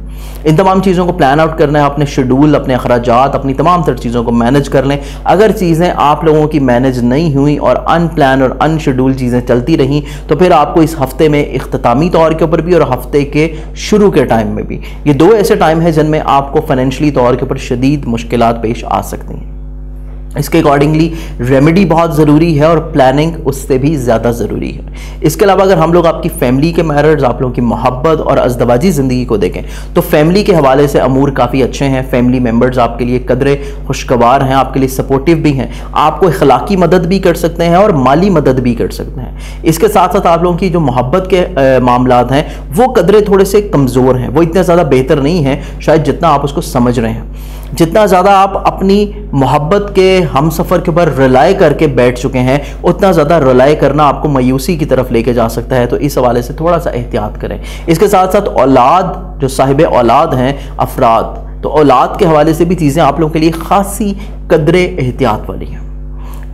S1: इन तमाम चीज़ों को प्लान आउट करना है। अपने शेड्यूल, अपने अखराजात, अपनी तमाम तर चीज़ों को मैनेज कर लें। अगर चीज़ें आप लोगों की मैनेज नहीं हुई और अनप्लान और अनशेड्यूल चीज़ें चलती रहीं तो फिर आपको इस हफ्ते में इख्तितामी तौर के ऊपर भी और हफ्ते के शुरू के टाइम में भी, ये दो ऐसे टाइम हैं जिनमें आपको फाइनेंशियली तौर के ऊपर शदीद मुश्किलात पेश आ सकती हैं। इसके अकॉर्डिंगली रेमेडी बहुत ज़रूरी है और प्लानिंग उससे भी ज़्यादा ज़रूरी है। इसके अलावा अगर हम लोग आपकी फैमिली के मैटर्स, आप लोगों की मोहब्बत और अज़दवाजी ज़िंदगी को देखें तो फैमिली के हवाले से अमूर काफ़ी अच्छे हैं। फैमिली मेम्बर्स आपके लिए कदरे खुशगवार हैं, आपके लिए सपोर्टिव भी हैं, आपको अखलाकी मदद भी कर सकते हैं और माली मदद भी कर सकते हैं। इसके साथ साथ आप लोगों की जो मोहब्बत के मामलात हैं वो कदरे थोड़े से कमज़ोर हैं, वो इतने ज़्यादा बेहतर नहीं हैं शायद जितना आप उसको समझ रहे हैं। जितना ज़्यादा आप अपनी मोहब्बत के हम सफ़र के ऊपर रिलाय करके बैठ चुके हैं उतना ज़्यादा रिलाय करना आपको मायूसी की तरफ लेके जा सकता है, तो इस हवाले से थोड़ा सा एहतियात करें। इसके साथ साथ औलाद, जो साहिब औलाद हैं अफराद, तो औलाद के हवाले से भी चीज़ें आप लोगों के लिए खासी कदरे एहतियात वाली हैं।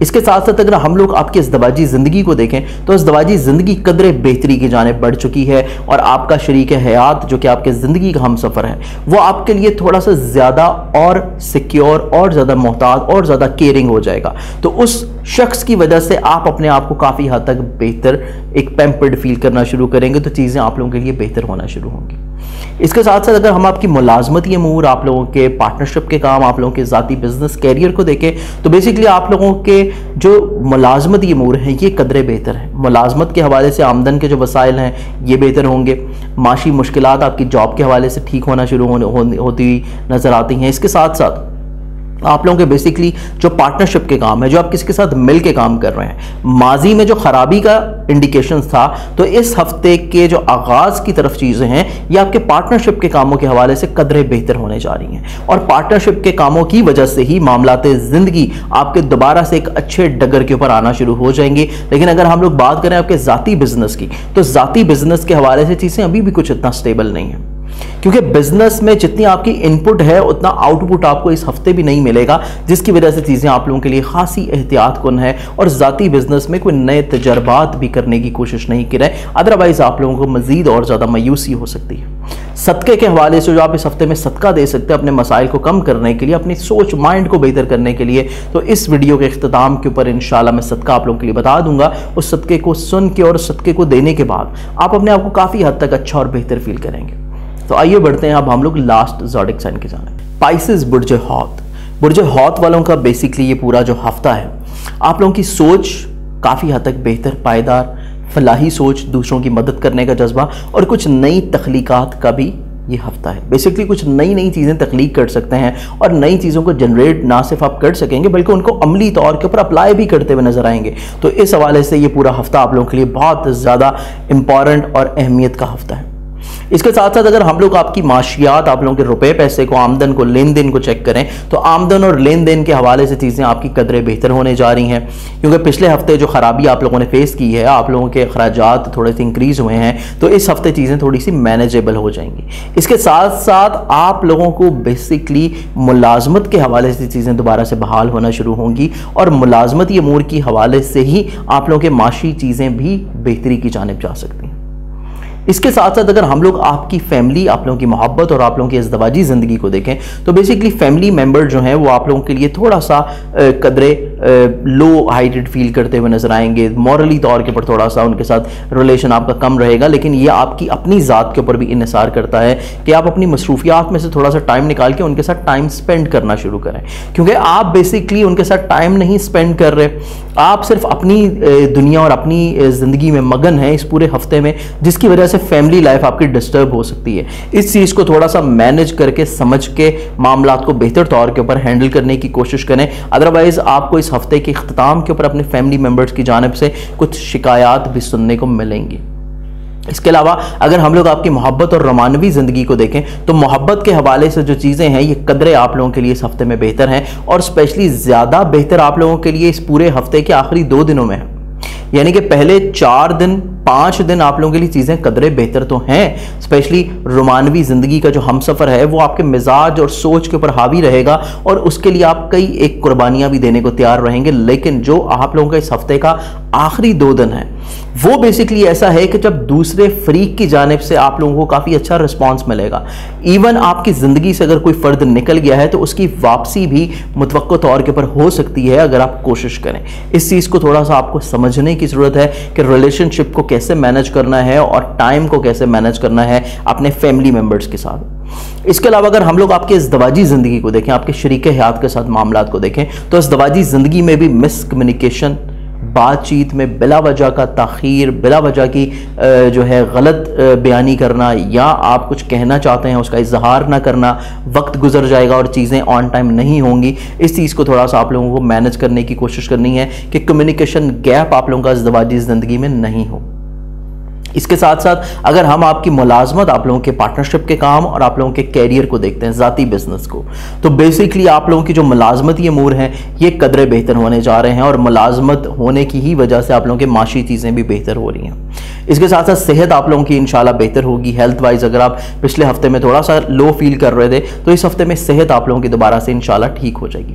S1: इसके साथ साथ अगर हम लोग आपकी इज़्दवाजी ज़िंदगी को देखें तो इज़्दवाजी ज़िंदगी कदरे बेहतरी की जानिब बढ़ चुकी है, और आपका शरीक हयात जो कि आपके ज़िंदगी का हम सफ़र है वो आपके लिए थोड़ा सा ज़्यादा और सिक्योर और ज़्यादा मोहतात और ज़्यादा केयरिंग हो जाएगा। तो उस शख्स की वजह से आप अपने आप को काफ़ी हद तक बेहतर, एक पैम्पर्ड फील करना शुरू करेंगे, तो चीज़ें आप लोगों के लिए बेहतर होना शुरू होंगी। इसके साथ साथ अगर हम आपकी मुलाजमती अमूर, आप लोगों के पार्टनरशिप के काम, आप लोगों के ज़ाती बिजनेस कैरियर को देखें तो बेसिकली आप लोगों के जो मुलाजमती अमूर हैं ये कदरे बेहतर हैं। मुलाजमत के हवाले से आमदन के जो वसाइल हैं ये बेहतर होंगे। माशी मुश्किलात आपकी जॉब के हवाले से ठीक होना शुरू होती हुई नज़र आती हैं। इसके साथ साथ आप लोगों के बेसिकली जो पार्टनरशिप के काम है, जो आप किसी के साथ मिल के काम कर रहे हैं, माजी में जो खराबी का इंडिकेशन था, तो इस हफ्ते के जो आगाज़ की तरफ चीज़ें हैं ये आपके पार्टनरशिप के कामों के हवाले से कदरे बेहतर होने जा रही हैं, और पार्टनरशिप के कामों की वजह से ही मामलाते ज़िंदगी आपके दोबारा से एक अच्छे डगर के ऊपर आना शुरू हो जाएंगे। लेकिन अगर हम लोग बात करें आपके ज़ाती बिजनेस की, तो ज़ाती बिजनेस के हवाले से चीज़ें अभी भी कुछ इतना स्टेबल नहीं है, क्योंकि बिजनेस में जितनी आपकी इनपुट है उतना आउटपुट आपको इस हफ्ते भी नहीं मिलेगा, जिसकी वजह से चीज़ें आप लोगों के लिए खासी एहतियात कुन है, और ज़ाती बिजनेस में कोई नए तजर्बात भी करने की कोशिश नहीं की रहे, अदरवाइज़ आप लोगों को मज़ीद और ज़्यादा मायूसी हो सकती है। صدقے کے حوالے سے جو آپ اس ہفتے میں صدقہ دے سکتے ہیں اپنے مسائل کو کم کرنے کے لیے، اپنی سوچ مائنڈ کو بہتر کرنے کے لیے، تو اس ویڈیو کے اختتام کے اوپر انشاءاللہ میں صدقہ آپ لوگوں کے لیے بتا دوں گا۔ اس صدقے کو سن کے اور صدقے کو دینے کے بعد آپ اپنے آپ کو کافی حد تک اچھا اور بہتر فیل کریں گے۔ تو آئیے بڑھتے ہیں اب ہم لوگ لاسٹ زوڈک سائن کی جانب۔ پائسز برج حوت، برج حوت والوں کا بیسکلی یہ پورا جو ہفتہ ہے آپ لوگوں کی سوچ کافی حد تک بہتر، پائیدار، فلاحی سوچ، دوسروں کی مدد کرنے کا جذبہ اور کچھ نئی تخلیقات کا بھی یہ ہفتہ ہے۔ بیسکلی کچھ نئی چیزیں تخلیق کر سکتے ہیں اور نئی چیزوں کو جنریٹ نہ صرف آپ کر سکیں گے بلکہ ان کو عملی طور کے اوپر اپلائی بھی کرتے ہوئے نظر آئیں گے۔ تو اس حوالے سے یہ پورا ہفتہ آپ لوگوں کے لیے بہت زیادہ امپورٹنٹ اور اہمیت کا ہفتہ ہے۔ اس کے ساتھ ساتھ اگر ہم لوگ آپ کی معاشیات، آپ لوگوں کے روپے پیسے کو، آمدن کو، لین دین کو چیک کریں تو آمدن اور لین دین کے حوالے سے چیزیں آپ کی قدریں بہتر ہونے جا رہی ہیں، کیونکہ پچھلے ہفتے جو خرابی آپ لوگوں نے فیس کی ہے، آپ لوگوں کے اخراجات تھوڑے سے انکریز ہوئے ہیں، تو اس ہفتے چیزیں تھوڑی سی مینیجیبل ہو جائیں گی۔ اس کے ساتھ ساتھ آپ لوگوں کو بیسکلی ملازمت کے حوالے سے چیزیں دوبارہ سے بحال ہونا شروع ہوں گی اور ملازمتی امور کی حوالے سے ہی آپ لوگوں کے معاشی چیزیں بھی بہتری کی جانب جا سکتی ہیں۔ اس کے ساتھ ساتھ اگر ہم لوگ آپ کی فیملی، آپ لوگوں کی محبت اور آپ لوگوں کی ازدواجی زندگی کو دیکھیں تو بیسکلی فیملی ممبر جو ہیں وہ آپ لوگوں کے لیے تھوڑا سا قدرے لو ہائٹڈ فیل کرتے ہوئے نظر آئیں گے، مورلی طور کے اوپر تھوڑا سا ان کے ساتھ ریلیشن آپ کا کم رہے گا، لیکن یہ آپ کی اپنی ذات کے اوپر بھی انحصار کرتا ہے کہ آپ اپنی مصروفیات میں سے تھوڑا سا ٹائم نکال کے ان کے ساتھ ٹائم سپینڈ کرنا شروع کریں، کیونکہ آپ بیسکلی ان کے ساتھ ٹائم نہیں سپینڈ کر رہے، آپ صرف اپنی دنیا اور اپنی زندگی میں مگن ہیں اس پورے ہفتے میں، جس کی وجہ سے فیملی لائف آپ کی ڈسٹرب ہو سکتی ہے۔ اس چیز کو تھوڑا سا مینج کر کے سمجھ کے معاملات کو بہتر طور کے اوپر ہینڈل کرنے کی کوشش کریں، ادروائز آپ کو اس ہفتے کے اختتام کے اوپر اپنے فیملی ممبرز کی جانب سے کچھ شکایات بھی سننے کو ملیں گی۔ اس کے علاوہ اگر ہم لوگ آپ کی محبت اور رومانوی زندگی کو دیکھیں تو محبت کے حوالے سے جو چیزیں ہیں یہ قدریں آپ لوگوں کے لیے اس ہفتے میں بہتر ہیں، اور اسپیشلی زیادہ بہتر آپ لوگوں کے لیے اس پورے ہفتے کے آخری 2 دنوں میں ہے، یعنی کہ پہلے 4 دن 5 دن آپ لوگوں کے لیے چیزیں قدرے بہتر تو ہیں، اسپیشلی رومانوی زندگی کا جو ہم سفر ہے وہ آپ کے مزاج اور سوچ کے اوپر حاوی رہے گا اور اس کے لیے آپ کئی ایک قربانیاں بھی دینے کو تیار رہیں گے، لیکن جو آپ لوگوں کا اس ہفتے کا آخری 2 دن ہے وہ بیسکلی ایسا ہے کہ جب دوسرے فریق کی جانب سے آپ لوگوں کو کافی اچھا رسپانس ملے گا، ایون آپ کی زندگی سے اگر کوئی فرد نکل گیا ہے تو اس کی واپسی بھی متوقع طور کے اوپر ہو سکتی ہے اگر آپ کوشش کریں۔ اس چیز کو تھوڑا سا آپ کو سمجھنے کی ضرورت ہے کہ ریلیشن شپ کو کیسے مینج کرنا ہے اور ٹائم کو کیسے مینج کرنا ہے اپنے فیملی ممبرز کے ساتھ۔ اس کے علاوہ اگر ہم لوگ آپ کے ازدواجی زندگی کو دیکھیں، آپ کے شریک حیات کے ساتھ معاملات کو دیکھیں تو ازدواجی زندگی میں بھی مس کمیونیکیشن، بات چیت میں بلا وجہ کا تاخیر، بلا وجہ کی جو ہے غلط بیانی کرنا، یا آپ کچھ کہنا چاہتے ہیں اس کا اظہار نہ کرنا، وقت گزر جائے گا اور چیزیں آن ٹائم نہیں ہوں گی۔ اس چیز کو تھوڑا سا آپ لوگوں کو مینج کرنے کی کوشش کرنی ہے کہ کمیونیکیشن گیپ آپ لوگوں کا ازدواجی زندگی میں نہیں ہو۔ اس کے ساتھ ساتھ اگر ہم آپ کی ملازمت، آپ لوگوں کے پارٹنرشپ کے کام اور آپ لوگوں کے کیریئر کو دیکھتے ہیں، ذاتی بزنس کو، تو بیسکلی آپ لوگوں کی جو ملازمتی امور ہیں یہ قدرے بہتر ہونے جا رہے ہیں اور ملازمت ہونے کی ہی وجہ سے آپ لوگوں کے معاشی چیزیں بھی بہتر ہو رہی ہیں۔ اس کے ساتھ ساتھ صحت آپ لوگوں کی انشاءاللہ بہتر ہوگی، ہیلتھ وائز اگر آپ پچھلے ہفتے میں تھوڑا سا لو فیل کر رہے تھے تو اس ہفتے میں صحت آپ لوگوں کی دوبارہ سے انشاءاللہ ٹھیک ہو جائے گی۔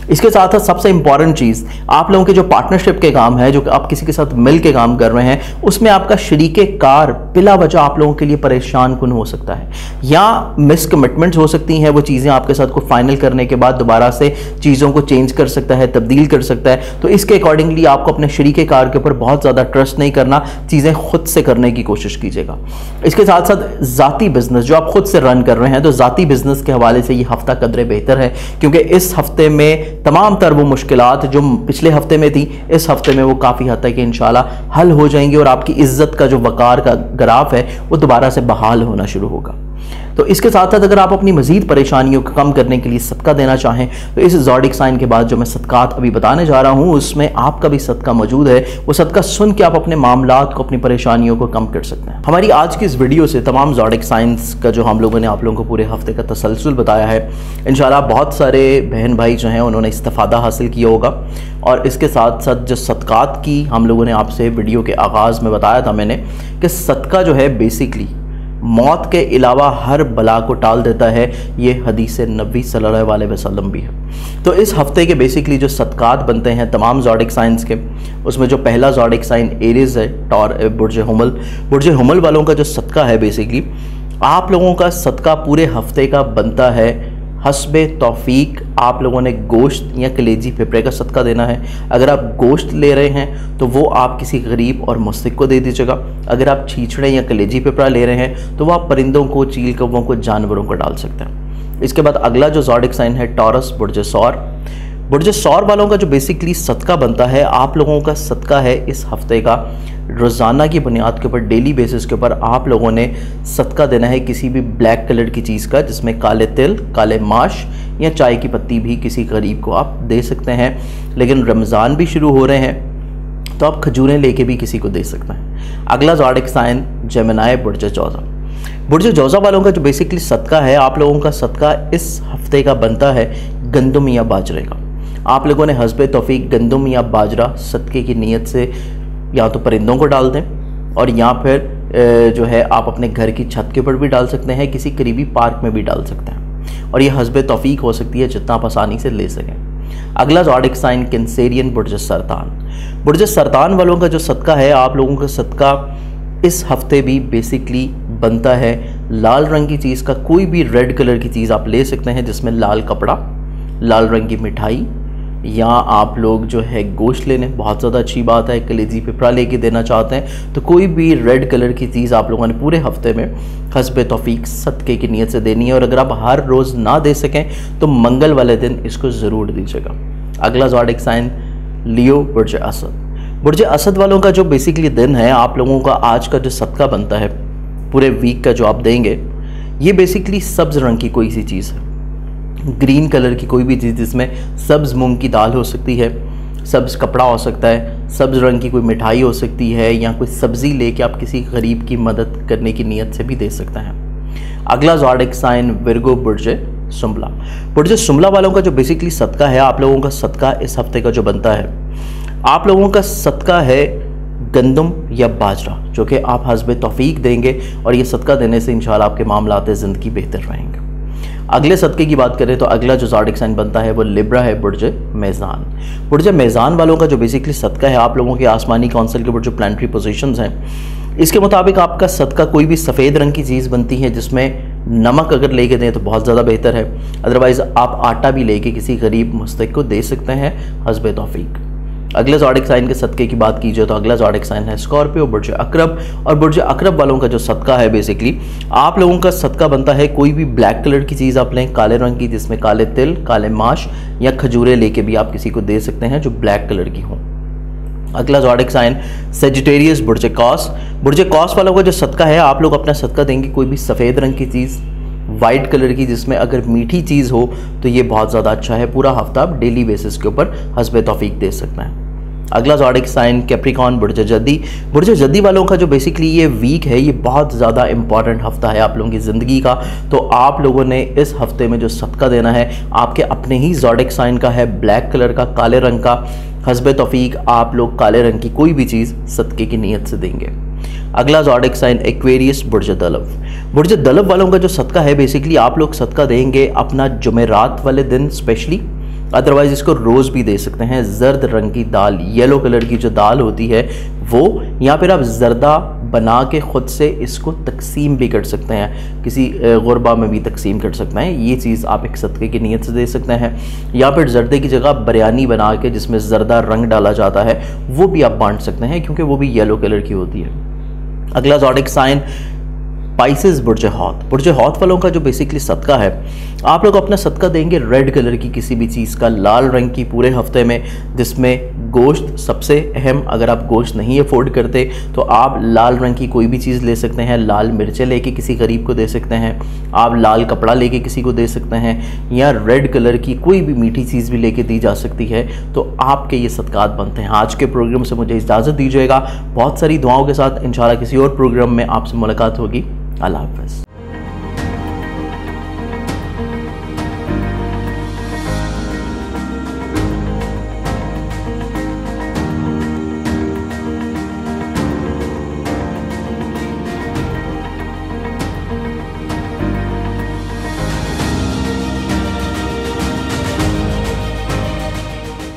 S1: اس کے ساتھ ساتھ سب سے امپورٹنٹ چیز، آپ لوگوں کے جو پارٹنرشپ کے کام ہے، جو آپ کسی کے ساتھ مل کے کام کر رہے ہیں، اس میں آپ کا شریک کار بلا وجہ آپ لوگوں کے لیے پریشان کن ہو سکتا ہے، یا مس کمٹمنٹس ہو سکتی ہیں، وہ چیزیں آپ کے ساتھ کو فائنل کرنے کے بعد دوبارہ سے چیزوں کو چینج کر سکتا ہے، تبدیل کر سکتا ہے۔ تو اس کے اکارڈنگلی آپ کو اپنے شریک کار کے اوپر بہت زیادہ ٹرسٹ نہیں کرنا، چیزیں خود سے کرنے کی کوشش کیجیے گا۔ اس کے ساتھ ساتھ ذاتی بزنس جو آپ خود سے رن کر رہے ہیں، تو ذاتی بزنس کے حوالے سے یہ ہفتہ قدرے بہتر ہے، کیونکہ اس ہفتے میں تمام تر وہ مشکلات جو پچھلے ہفتے میں تھی اس ہفتے میں وہ کافی حد تک انشاءاللہ حل ہو جائیں گی اور آپ کی عزت کا جو وقار کا گراف ہے وہ دوبارہ سے بحال ہونا شروع ہوگا۔ تو اس کے ساتھ ساتھ اگر آپ اپنی مزید پریشانیوں کو کم کرنے کے لیے صدقہ دینا چاہیں تو اس زوڈک سائن کے بعد جو میں صدقات ابھی بتانے جا رہا ہوں اس میں آپ کا بھی صدقہ موجود ہے، وہ صدقہ سن کے آپ اپنے معاملات کو، اپنی پریشانیوں کو کم کر سکتے ہیں۔ ہماری آج کی اس ویڈیو سے تمام زوڈک سائنس کا جو ہم لوگوں نے آپ لوگوں کو پورے ہفتے کا تسلسل بتایا ہے، انشاءاللہ بہت سارے بہن بھائی جو ہیں انہوں نے استفادہ حاصل کیا ہوگا، اور اس کے ساتھ ساتھ جو صدقات کی ہم لوگوں نے آپ سے ویڈیو کے آغاز میں بتایا تھا میں نے کہ صدقہ جو ہے بیسکلی موت کے علاوہ ہر بلا کو ٹال دیتا ہے، یہ حدیث نبی صلی اللہ علیہ وسلم بھی ہے۔ تو اس ہفتے کے بیسکلی جو صدقات بنتے ہیں تمام زوڈک سائنس کے، اس میں جو پہلا زوڈک سائن ایریز ہے، برج حمل والوں کا جو صدقہ ہے بیسکلی आप लोगों का सदका पूरे हफ्ते का बनता है हस्बे तौफीक आप लोगों ने गोश्त या कलेजी फेफड़े का सदका देना है। अगर आप गोश्त ले रहे हैं तो वो आप किसी गरीब और मुस्तहिक को दे दीजिएगा। अगर आप छीछड़े या कलेजी फेफड़ा ले रहे हैं तो वो आप परिंदों को, चील कौवों को, जानवरों को डाल सकते हैं। इसके बाद अगला जो ज़ोडिक साइन है टॉरस बुर्ज सौर। बुर्ज सौर वालों का जो बेसिकली सदका बनता है, आप लोगों का सदका है इस हफ्ते का रोज़ाना की बुनियाद के ऊपर, डेली बेसिस के ऊपर आप लोगों ने सदका देना है किसी भी ब्लैक कलर की चीज़ का, जिसमें काले तिल, काले माश या चाय की पत्ती भी किसी गरीब को आप दे सकते हैं। लेकिन रमज़ान भी शुरू हो रहे हैं तो आप खजूरें लेके भी किसी को दे सकते हैं। अगला ज़ोडिक साइन जेमिनी बुर्ज जौज़ा। बुर्ज जौज़ा वालों का जो बेसिकली सदका है, आप लोगों का सदका इस हफ्ते का बनता है गंदम या बाजरे का। आप लोगों ने हस्बे तौफीक गंदम या बाजरा सदके की नीयत से या तो परिंदों को डाल दें और या फिर जो है आप अपने घर की छत के ऊपर भी डाल सकते हैं, किसी करीबी पार्क में भी डाल सकते हैं, और ये हस्बे तौफीक हो सकती है जितना आप आसानी से ले सकें। अगला ज़ोडिक साइन कैंसेरियन बुर्ज सरतान। बुर्ज सरतान वालों का जो सदका है, आप लोगों का सदका इस हफ्ते भी बेसिकली बनता है लाल रंग की चीज़ का। कोई भी रेड कलर की चीज़ आप ले सकते हैं जिसमें लाल कपड़ा, लाल रंग की मिठाई, या आप लोग जो है गोश्त लेने, बहुत ज़्यादा अच्छी बात है, कलेजी फेफड़ा लेके देना चाहते हैं तो कोई भी रेड कलर की चीज़ आप लोगों ने पूरे हफ्ते में हस्बे तौफीक सदके की नीयत से देनी है। और अगर आप हर रोज़ ना दे सकें तो मंगल वाले दिन इसको ज़रूर दीजिएगा। अगला ज़ोडिक साइन लियो बुर्ज असद। बुर्ज असद वालों का जो बेसिकली दिन है, आप लोगों का आज का जो सदका बनता है पूरे वीक का जो आप देंगे, ये बेसिकली सब्ज़ रंग की कोई सी चीज़ है, ग्रीन कलर की कोई भी चीज़, जिसमें सब्ज़ मूंग की दाल हो सकती है, सब्ज़ कपड़ा हो सकता है, सब्ज़ रंग की कोई मिठाई हो सकती है, या कोई सब्ज़ी लेके आप किसी गरीब की मदद करने की नीयत से भी दे सकते हैं। अगला ज़ोडिक साइन विर्गो बुर्ज सुम्बला। बुर्ज सुम्बला वालों का जो बेसिकली सदका है, आप लोगों का सदका इस हफ्ते का जो बनता है, आप लोगों का सदका है गंदम या बाजरा, जो कि आप हस्बे तौफीक देंगे और ये सदका देने से इंशाल्लाह आपके मामलात ज़िंदगी बेहतर रहेंगे। अगले सदके की बात करें तो अगला जो ज़ोडिक साइन बनता है वो लिब्रा है बुर्ज मेज़ान। बुर्ज मेज़ान वालों का जो बेसिकली सदका है, आप लोगों के आसमानी काउंसिल के ऊपर जो प्लानिटरी पोजीशंस हैं, इसके मुताबिक आपका सदका कोई भी सफ़ेद रंग की चीज़ बनती है, जिसमें नमक अगर लेके दें तो बहुत ज़्यादा बेहतर है, अदरवाइज़ आप आटा भी लेके किसी गरीब मुस्तहिक को दे सकते हैं हस्बे तौफीक। अगले ज़ोडिक साइन के सदके की बात कीजिए तो अगला ज़ोडिक साइन है स्कॉर्पियो बुर्ज अकरब। और बुर्ज अकरब वालों का जो सदका है, बेसिकली आप लोगों का सदका बनता है कोई भी ब्लैक कलर की चीज़ आप लें, काले रंग की, जिसमें काले तिल, काले माश या खजूरें लेके भी आप किसी को दे सकते हैं जो ब्लैक कलर की हों। अगला ज़ोडिक साइन सेजिटेरियस बुर्ज कौस। बुर्ज कौस वालों का जो सदका है, आप लोग अपना सदका देंगे कोई भी सफ़ेद रंग की चीज़, वाइट कलर की, जिसमें अगर मीठी चीज़ हो तो ये बहुत ज़्यादा अच्छा है। पूरा हफ्ता आप डेली बेसिस के ऊपर हस्बे तौफीक दे सकते हैं। अगला ज़ोडिक साइन कैप्रिकॉन बुर्ज जद्दी। बुर्ज जद्दी वालों का जो बेसिकली ये वीक है, ये बहुत ज़्यादा इंपॉर्टेंट हफ्ता है आप लोगों की ज़िंदगी का। तो आप लोगों ने इस हफ्ते में जो सदका देना है, आपके अपने ही ज़ोडिक साइन का है, ब्लैक कलर का, काले रंग का। हस्बे तौफीक आप लोग काले रंग की कोई भी चीज़ सदके की नीयत से देंगे। अगला ज़ोडिक साइन एक्वेरियस बुर्ज दलव। बुर्ज दलव वालों का जो सदका है, बेसिकली आप लोग सदका देंगे अपना जुमेरात वाले दिन स्पेशली, अदरवाइज़ इसको रोज़ भी दे सकते हैं। जर्द रंग की दाल, येलो कलर की जो दाल होती है वो, या फिर आप जर्दा बना के ख़ुद से इसको तकसीम भी कर सकते हैं, किसी गुरबा में भी तकसीम कर सकते हैं। ये चीज़ आप एक सदक़े की नीयत से दे सकते हैं। या फिर जर्दे की जगह बिरयानी बना के जिसमें ज़र्दा रंग डाला जाता है वो भी आप बांट सकते हैं, क्योंकि वो भी येलो कलर की होती है। अगला ज़ोडिक साइन पाइसेस बुर्ज हौत। बुर्ज हौत वालों का जो बेसिकली सदका है, आप लोग अपना सदका देंगे रेड कलर की किसी भी चीज़ का, लाल रंग की पूरे हफ्ते में, जिसमें गोश्त सबसे अहम। अगर आप गोश्त नहीं अफोर्ड करते तो आप लाल रंग की कोई भी चीज़ ले सकते हैं, लाल मिर्चें लेके किसी गरीब को दे सकते हैं, आप लाल कपड़ा लेके किसी को दे सकते हैं, या रेड कलर की कोई भी मीठी चीज़ भी लेके दी जा सकती है। तो आपके ये सदकात बनते हैं। आज के प्रोग्राम से मुझे इजाज़त दीजिएगा। बहुत सारी दुआओं के साथ इंशाल्लाह किसी और प्रोग्राम में आपसे मुलाकात होगी। अल्लाह हाफ़िज़।